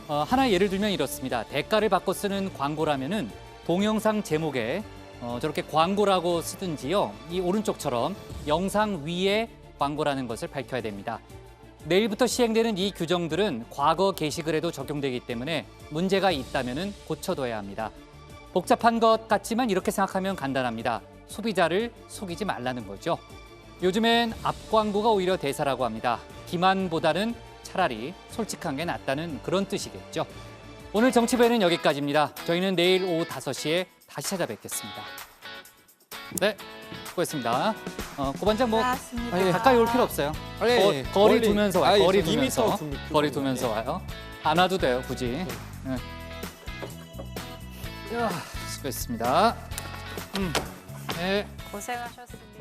하나 예를 들면 이렇습니다. 대가를 받고 쓰는 광고라면은 동영상 제목에 저렇게 광고라고 쓰든지요. 이 오른쪽처럼 영상 위에 광고라는 것을 밝혀야 됩니다. 내일부터 시행되는 이 규정들은 과거 게시글에도 적용되기 때문에 문제가 있다면은 고쳐둬야 합니다. 복잡한 것 같지만 이렇게 생각하면 간단합니다. 소비자를 속이지 말라는 거죠. 요즘엔 앞광고가 오히려 대사라고 합니다. 기만보다는 차라리 솔직한 게 낫다는 그런 뜻이겠죠. 오늘 정치부에는 여기까지입니다. 저희는 내일 오후 5시에 다시 찾아뵙겠습니다. 네. 수고했습니다. 고반장 뭐 고맙습니다. 가까이 올 필요 없어요. 거리 멀리. 두면서 와요. 거리 두면서. 2m 거리 두면서 와요. 안 와도 돼요, 굳이. 네. 수고했습니다. 네. 고생하셨습니다.